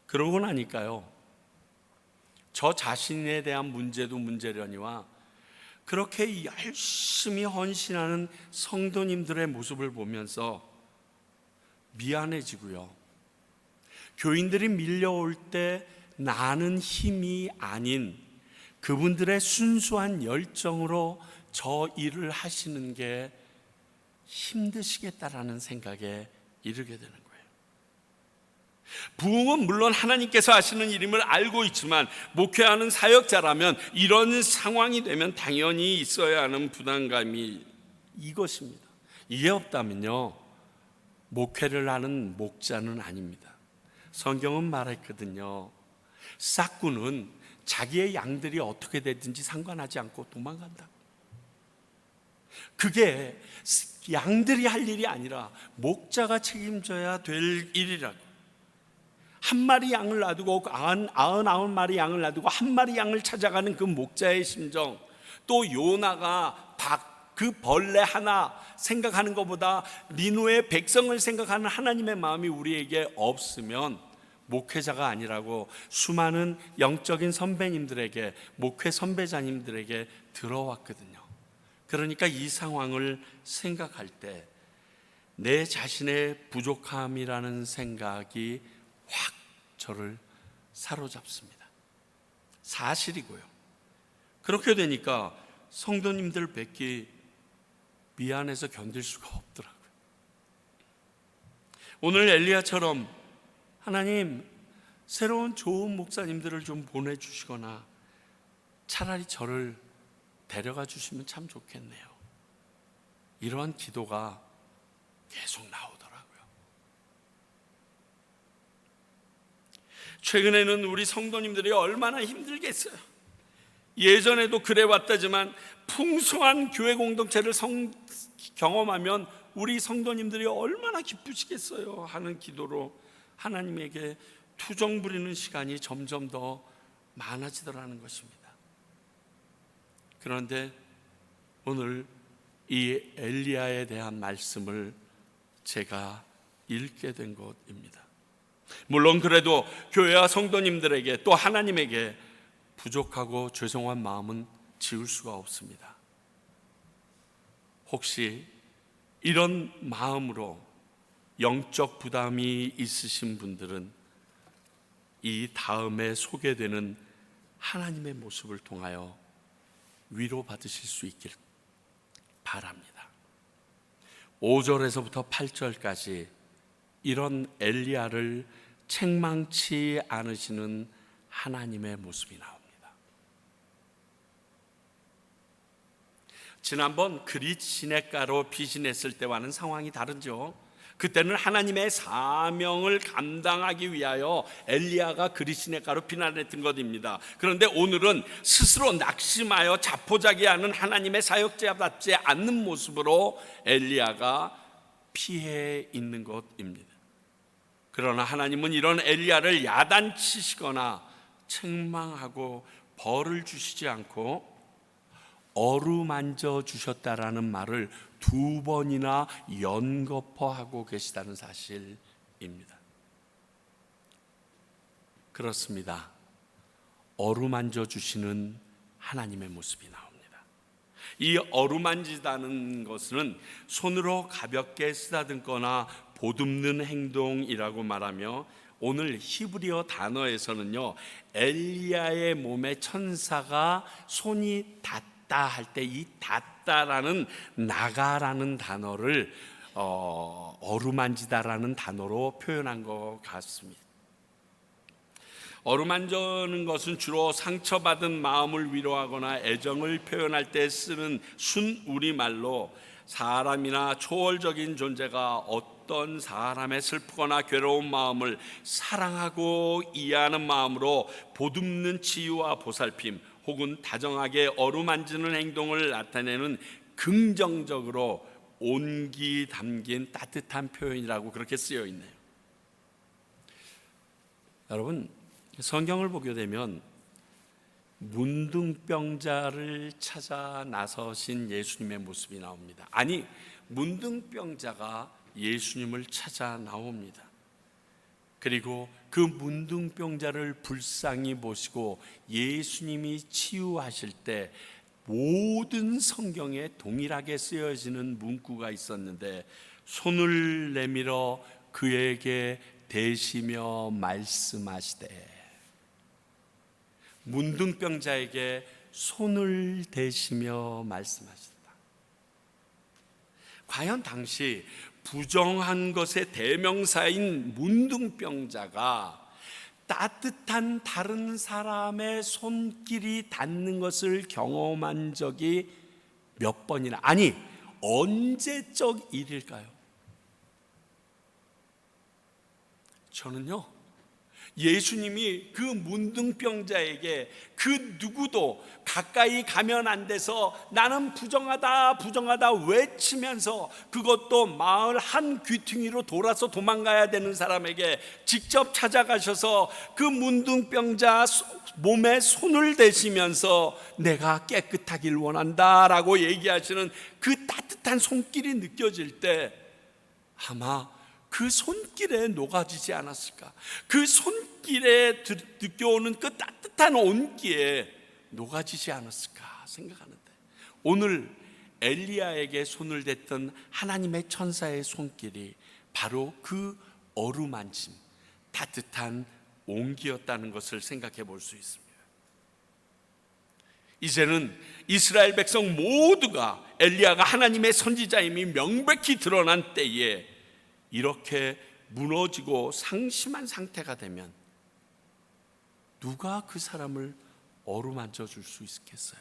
그러고 나니까요, 저 자신에 대한 문제도 문제려니와 그렇게 열심히 헌신하는 성도님들의 모습을 보면서 미안해지고요, 교인들이 밀려올 때 나는 힘이 아닌 그분들의 순수한 열정으로 저 일을 하시는 게 힘드시겠다라는 생각에 이르게 되는 거예요. 부흥은 물론 하나님께서 하시는 일임을 알고 있지만 목회하는 사역자라면 이런 상황이 되면 당연히 있어야 하는 부담감이 이것입니다. 이게 없다면요, 목회를 하는 목자는 아닙니다. 성경은 말했거든요, 싹구는 자기의 양들이 어떻게 되든지 상관하지 않고 도망간다. 그게 양들이 할 일이 아니라 목자가 책임져야 될 일이라고. 한 마리 양을 놔두고 99마리 양을 놔두고 한 마리 양을 찾아가는 그 목자의 심정, 또 요나가 그 벌레 하나 생각하는 것보다 니누의 백성을 생각하는 하나님의 마음이 우리에게 없으면 목회자가 아니라고 수많은 영적인 선배님들에게, 목회 선배자님들에게 들어왔거든요. 그러니까 이 상황을 생각할 때 내 자신의 부족함이라는 생각이 확 저를 사로잡습니다. 사실이고요. 그렇게 되니까 성도님들 뵙기 미안해서 견딜 수가 없더라고요. 오늘 엘리야처럼 하나님, 새로운 좋은 목사님들을 좀 보내주시거나 차라리 저를 데려가 주시면 참 좋겠네요. 이러한 기도가 계속 나오더라고요. 최근에는 우리 성도님들이 얼마나 힘들겠어요. 예전에도 그래왔다지만 풍성한 교회 공동체를 경험하면 우리 성도님들이 얼마나 기쁘시겠어요 하는 기도로 하나님에게 투정 부리는 시간이 점점 더 많아지더라는 것입니다. 그런데 오늘 이 엘리야에 대한 말씀을 제가 읽게 된 것입니다. 물론 그래도 교회와 성도님들에게 또 하나님에게 부족하고 죄송한 마음은 지울 수가 없습니다. 혹시 이런 마음으로 영적 부담이 있으신 분들은 이 다음에 소개되는 하나님의 모습을 통하여 위로받으실 수 있길 바랍니다. 5절에서부터 8절까지 이런 엘리야를 책망치 않으시는 하나님의 모습이 나옵니다. 지난번 그릿 시냇가로 피신했을 때와는 상황이 다르죠. 그때는 하나님의 사명을 감당하기 위하여 엘리야가 그릿 시냇가로 피난했던 것입니다. 그런데 오늘은 스스로 낙심하여 자포자기하는 하나님의 사역자답지 않는 모습으로 엘리야가 피해 있는 것입니다. 그러나 하나님은 이런 엘리야를 야단치시거나 책망하고 벌을 주시지 않고 어루만져 주셨다라는 말을 2번이나 연거푸하고 계시다는 사실입니다. 그렇습니다. 어루만져 주시는 하나님의 모습이 나옵니다. 이 어루만지다는 것은 손으로 가볍게 쓰다듬거나 보듬는 행동이라고 말하며, 오늘 히브리어 단어에서는요, 엘리야의 몸에 천사가 손이 닿다 할 때 이 닿다라는 나가라는 단어를 어루만지다라는 단어로 표현한 것 같습니다. 어루만지는 것은 주로 상처받은 마음을 위로하거나 애정을 표현할 때 쓰는 순우리말로 사람이나 초월적인 존재가 어떤 사람의 슬프거나 괴로운 마음을 사랑하고 이해하는 마음으로 보듬는 치유와 보살핌 혹은 다정하게 어루만지는 행동을 나타내는 긍정적으로 온기 담긴 따뜻한 표현이라고 그렇게 쓰여 있네요. 여러분, 성경을 보게 되면 문둥병자를 찾아 나서신 예수님의 모습이 나옵니다. 아니, 문둥병자가 예수님을 찾아 나옵니다. 그리고 그 문둥병자를 불쌍히 보시고 예수님이 치유하실 때 모든 성경에 동일하게 쓰여지는 문구가 있었는데, 손을 내밀어 그에게 대시며 말씀하시되, 문둥병자에게 손을 대시며 말씀하셨다. 과연 당시 부정한 것의 대명사인 문둥병자가 따뜻한 다른 사람의 손길이 닿는 것을 경험한 적이 몇 번이나, 아니 언제적 일일까요? 저는요, 예수님이 그 문둥병자에게 그 누구도 가까이 가면 안 돼서 나는 부정하다 부정하다 외치면서, 그것도 마을 한 귀퉁이로 돌아서 도망가야 되는 사람에게 직접 찾아가셔서 그 문둥병자 몸에 손을 대시면서 내가 깨끗하길 원한다라고 얘기하시는 그 따뜻한 손길이 느껴질 때 아마 그 손길에 녹아지지 않았을까? 그 손길에 느껴오는 그 따뜻한 온기에 녹아지지 않았을까 생각하는데, 오늘 엘리야에게 손을 댔던 하나님의 천사의 손길이 바로 그 어루만짐, 따뜻한 온기였다는 것을 생각해 볼 수 있습니다. 이제는 이스라엘 백성 모두가 엘리야가 하나님의 선지자임이 명백히 드러난 때에 이렇게 무너지고 상심한 상태가 되면 누가 그 사람을 어루만져 줄 수 있겠어요?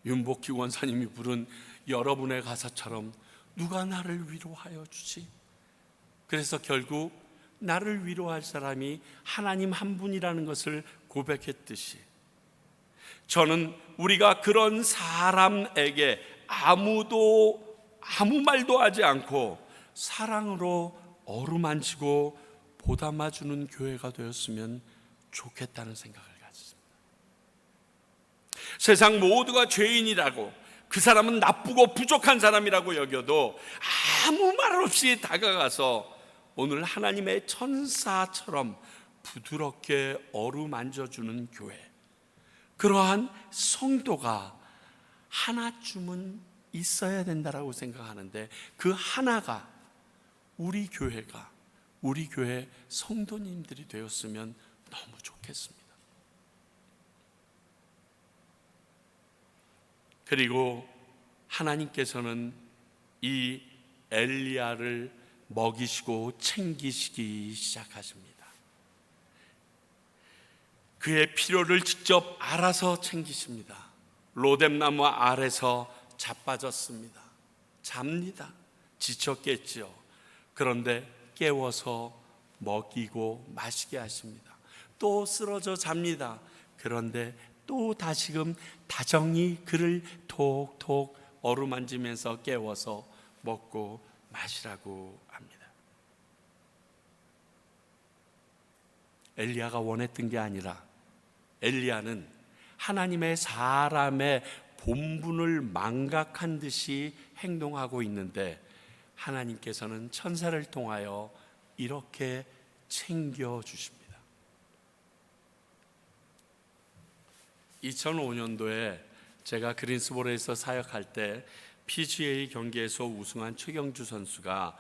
윤복희 원사님이 부른 여러분의 가사처럼 누가 나를 위로하여 주지? 그래서 결국 나를 위로할 사람이 하나님 한 분이라는 것을 고백했듯이, 저는 우리가 그런 사람에게 아무 말도 하지 않고 사랑으로 어루만지고 보담아주는 교회가 되었으면 좋겠다는 생각을 가졌습니다. 세상 모두가 죄인이라고, 그 사람은 나쁘고 부족한 사람이라고 여겨도 아무 말 없이 다가가서 오늘 하나님의 천사처럼 부드럽게 어루만져주는 교회, 그러한 성도가 하나쯤은 있어야 된다라고 생각하는데, 그 하나가 우리 교회가, 우리 교회 성도님들이 되었으면 너무 좋겠습니다. 그리고 하나님께서는 이 엘리야를 먹이시고 챙기시기 시작하십니다. 그의 필요를 직접 알아서 챙기십니다. 로뎀나무 아래서 자빠졌습니다. 잡니다. 지쳤겠지요. 그런데 깨워서 먹이고 마시게 하십니다. 또 쓰러져 잡니다. 그런데 또 다시금 다정히 그를 톡톡 어루만지면서 깨워서 먹고 마시라고 합니다. 엘리야가 원했던 게 아니라, 엘리야는 하나님의 사람의 본분을 망각한 듯이 행동하고 있는데, 하나님께서는 천사를 통하여 이렇게 챙겨주십니다. 2005년도에 제가 그린스보로에서 사역할 때 PGA 경기에서 우승한 최경주 선수가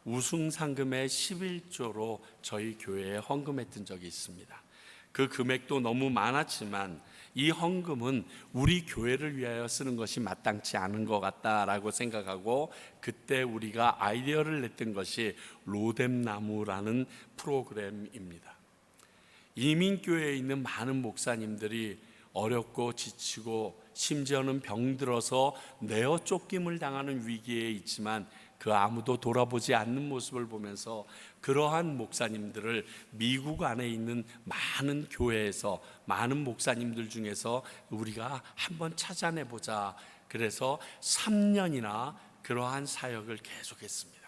우승 상금의 11조로 저희 교회에 헌금했던 적이 있습니다. 그 금액도 너무 많았지만 이 헌금은 우리 교회를 위하여 쓰는 것이 마땅치 않은 것 같다라고 생각하고 그때 우리가 아이디어를 냈던 것이 로뎀나무라는 프로그램입니다. 이민교회에 있는 많은 목사님들이 어렵고 지치고 심지어는 병들어서 내어 쫓김을 당하는 위기에 있지만 그 아무도 돌아보지 않는 모습을 보면서 그러한 목사님들을 미국 안에 있는 많은 교회에서 많은 목사님들 중에서 우리가 한번 찾아내보자. 그래서 3년이나 그러한 사역을 계속했습니다.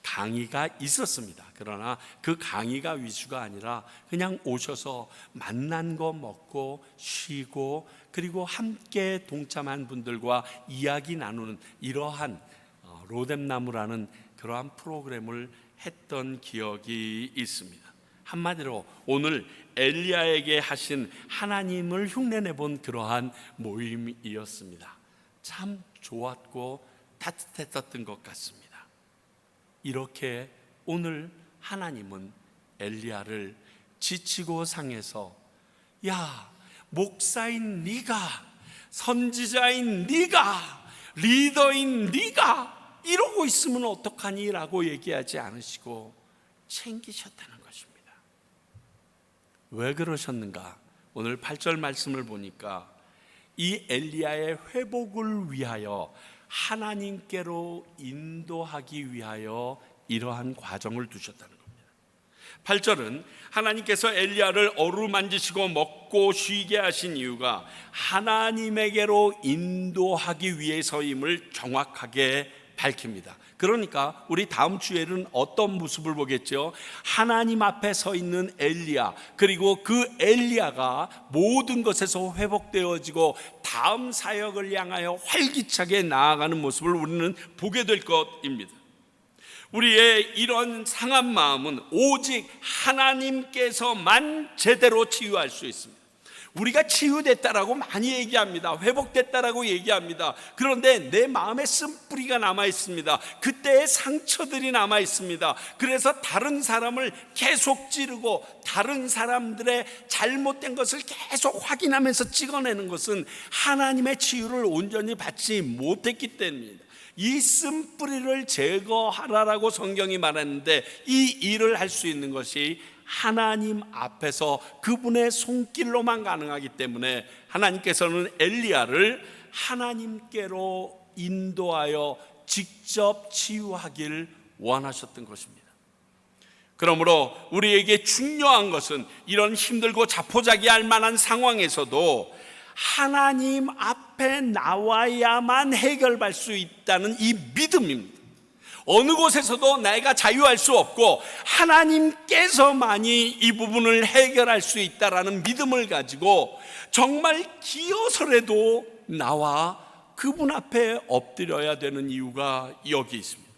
강의가 있었습니다. 그러나 그 강의가 위주가 아니라 그냥 오셔서 만난 거 먹고 쉬고 그리고 함께 동참한 분들과 이야기 나누는 이러한 로뎀나무라는 그러한 프로그램을 했던 기억이 있습니다. 한마디로 오늘 엘리야에게 하신 하나님을 흉내내본 그러한 모임이었습니다. 참 좋았고 따뜻했던 것 같습니다. 이렇게 오늘 하나님은 엘리야를 지치고 상해서 야, 목사인 네가, 선지자인 네가, 리더인 네가 이러고 있으면 어떡하니? 라고 얘기하지 않으시고 챙기셨다는 것입니다. 왜 그러셨는가? 오늘 8절 말씀을 보니까 이 엘리야의 회복을 위하여 하나님께로 인도하기 위하여 이러한 과정을 두셨다는 겁니다. 8절은 하나님께서 엘리야를 어루만지시고 먹고 쉬게 하신 이유가 하나님에게로 인도하기 위해서임을 정확하게 밝힙니다. 그러니까 우리 다음 주에는 어떤 모습을 보겠죠? 하나님 앞에 서 있는 엘리야, 그리고 그 엘리야가 모든 것에서 회복되어지고 다음 사역을 향하여 활기차게 나아가는 모습을 우리는 보게 될 것입니다. 우리의 이런 상한 마음은 오직 하나님께서만 제대로 치유할 수 있습니다. 우리가 치유됐다라고 많이 얘기합니다. 회복됐다라고 얘기합니다. 그런데 내 마음에 쓴뿌리가 남아 있습니다. 그때의 상처들이 남아 있습니다. 그래서 다른 사람을 계속 찌르고 다른 사람들의 잘못된 것을 계속 확인하면서 찍어내는 것은 하나님의 치유를 온전히 받지 못했기 때문입니다. 이 쓴뿌리를 제거하라라고 성경이 말했는데 이 일을 할 수 있는 것이 하나님 앞에서 그분의 손길로만 가능하기 때문에 하나님께서는 엘리야를 하나님께로 인도하여 직접 치유하길 원하셨던 것입니다. 그러므로 우리에게 중요한 것은 이런 힘들고 자포자기할 만한 상황에서도 하나님 앞에 나와야만 해결할 수 있다는 이 믿음입니다. 어느 곳에서도 내가 자유할 수 없고 하나님께서만이 이 부분을 해결할 수 있다라는 믿음을 가지고 정말 기어서라도 나와 그분 앞에 엎드려야 되는 이유가 여기 있습니다.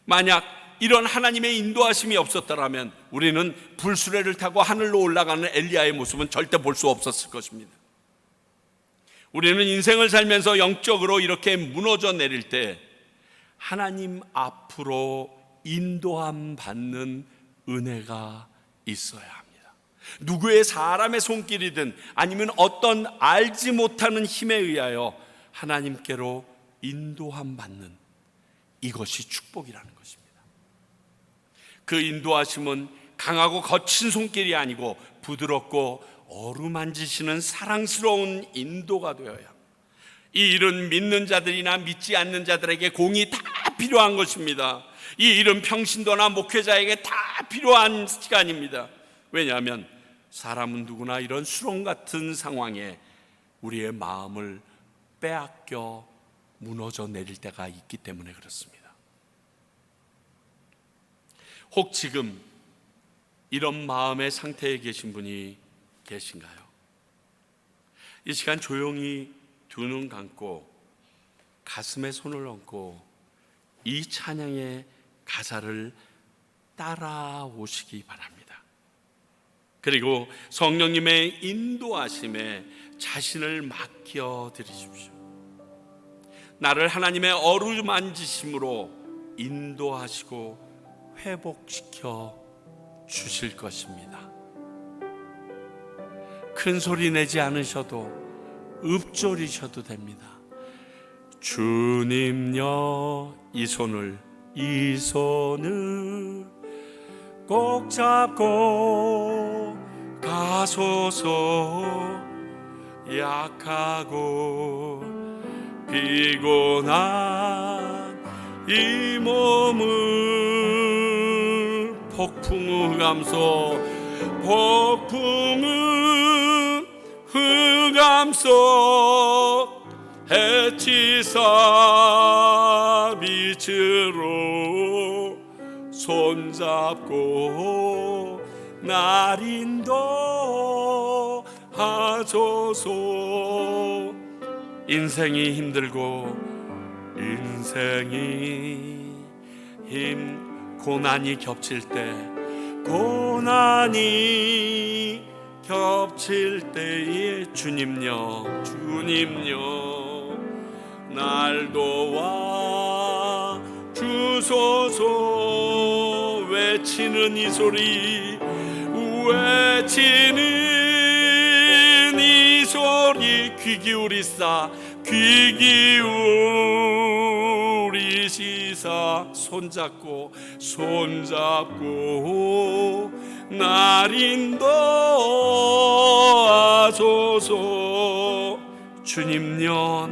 만약 이런 하나님의 인도하심이 없었더라면 우리는 불수레를 타고 하늘로 올라가는 엘리야의 모습은 절대 볼 수 없었을 것입니다. 우리는 인생을 살면서 영적으로 이렇게 무너져 내릴 때 하나님 앞으로 인도함 받는 은혜가 있어야 합니다. 누구의 사람의 손길이든 아니면 어떤 알지 못하는 힘에 의하여 하나님께로 인도함 받는 이것이 축복이라는 것입니다. 그 인도하심은 강하고 거친 손길이 아니고 부드럽고 어루만지시는 사랑스러운 인도가 되어야 합니다. 이 일은 믿는 자들이나 믿지 않는 자들에게 공이 다 필요한 것입니다. 이 일은 평신도나 목회자에게 다 필요한 시간입니다. 왜냐하면 사람은 누구나 이런 수렁 같은 상황에 우리의 마음을 빼앗겨 무너져 내릴 때가 있기 때문에 그렇습니다. 혹 지금 이런 마음의 상태에 계신 분이 계신가요? 이 시간 조용히 두 눈 감고 가슴에 손을 얹고 이 찬양의 가사를 따라오시기 바랍니다. 그리고 성령님의 인도하심에 자신을 맡겨드리십시오. 나를 하나님의 어루만지심으로 인도하시고 회복시켜 주실 것입니다. 큰 소리 내지 않으셔도 읊조리셔도 됩니다. 주님여, 이 손을 꼭 잡고 가소서. 약하고 피곤한 이 몸을 폭풍 흑암 속 해치사 빛으로 손잡고 날 인도하소서. 인생이 힘들고 고난이 겹칠 때에 주님여 날 도와 주소서. 외치는 이 소리 귀 기울이시사. 손잡고 날 인도하소서. 주님여,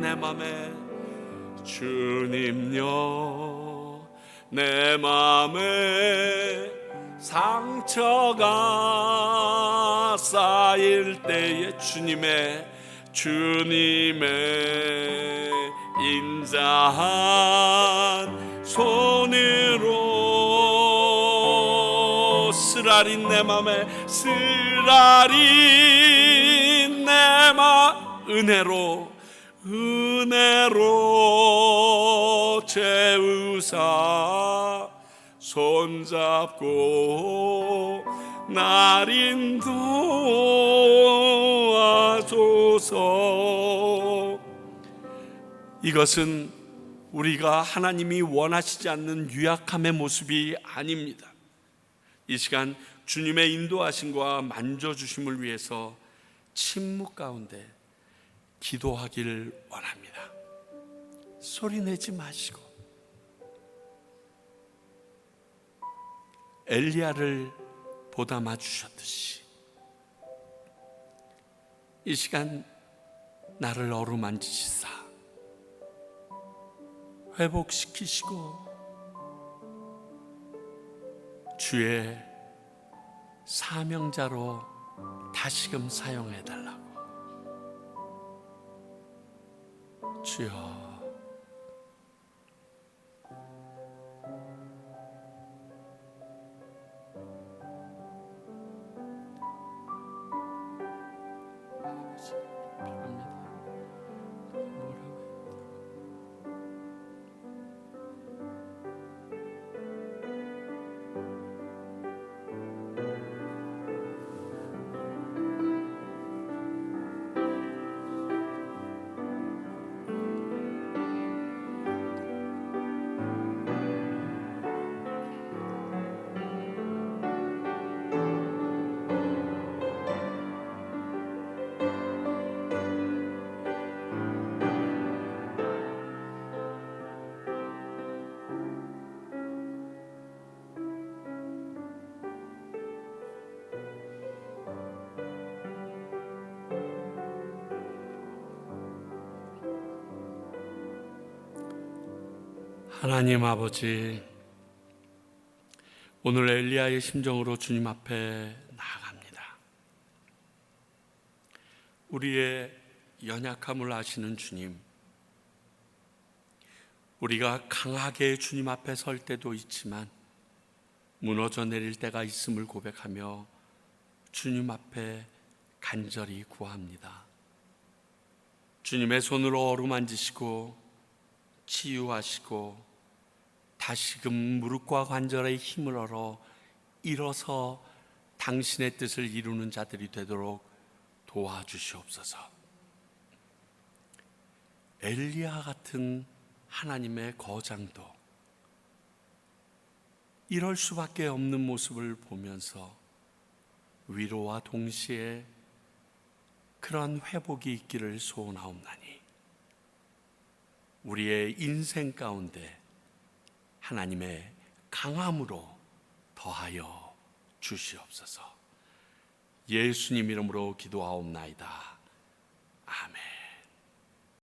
내 맘에 상처가 쌓일 때에 주님의 인자한 손으로 쓰라린 내 맘에 은혜로 채우사. 손잡고 날 인도하소서. 이것은 우리가 하나님이 원하시지 않는 유약함의 모습이 아닙니다. 이 시간 주님의 인도하심과 만져주심을 위해서 침묵 가운데 기도하길 원합니다. 소리 내지 마시고 엘리야를 보담아 주셨듯이 이 시간 나를 어루만지시사 회복시키시고 주의 사명자로 다시금 사용해달라고. 주여, 하나님 아버지, 오늘 엘리야의 심정으로 주님 앞에 나아갑니다. 우리의 연약함을 아시는 주님, 우리가 강하게 주님 앞에 설 때도 있지만 무너져 내릴 때가 있음을 고백하며 주님 앞에 간절히 구합니다. 주님의 손으로 어루만지시고 치유하시고 다시금 무릎과 관절에 힘을 얻어 일어서 당신의 뜻을 이루는 자들이 되도록 도와주시옵소서. 엘리야 같은 하나님의 거장도 이럴 수밖에 없는 모습을 보면서 위로와 동시에 그런 회복이 있기를 소원하옵나니 우리의 인생 가운데 하나님의 강함으로 더하여 주시옵소서. 예수님 이름으로 기도하옵나이다. 아멘.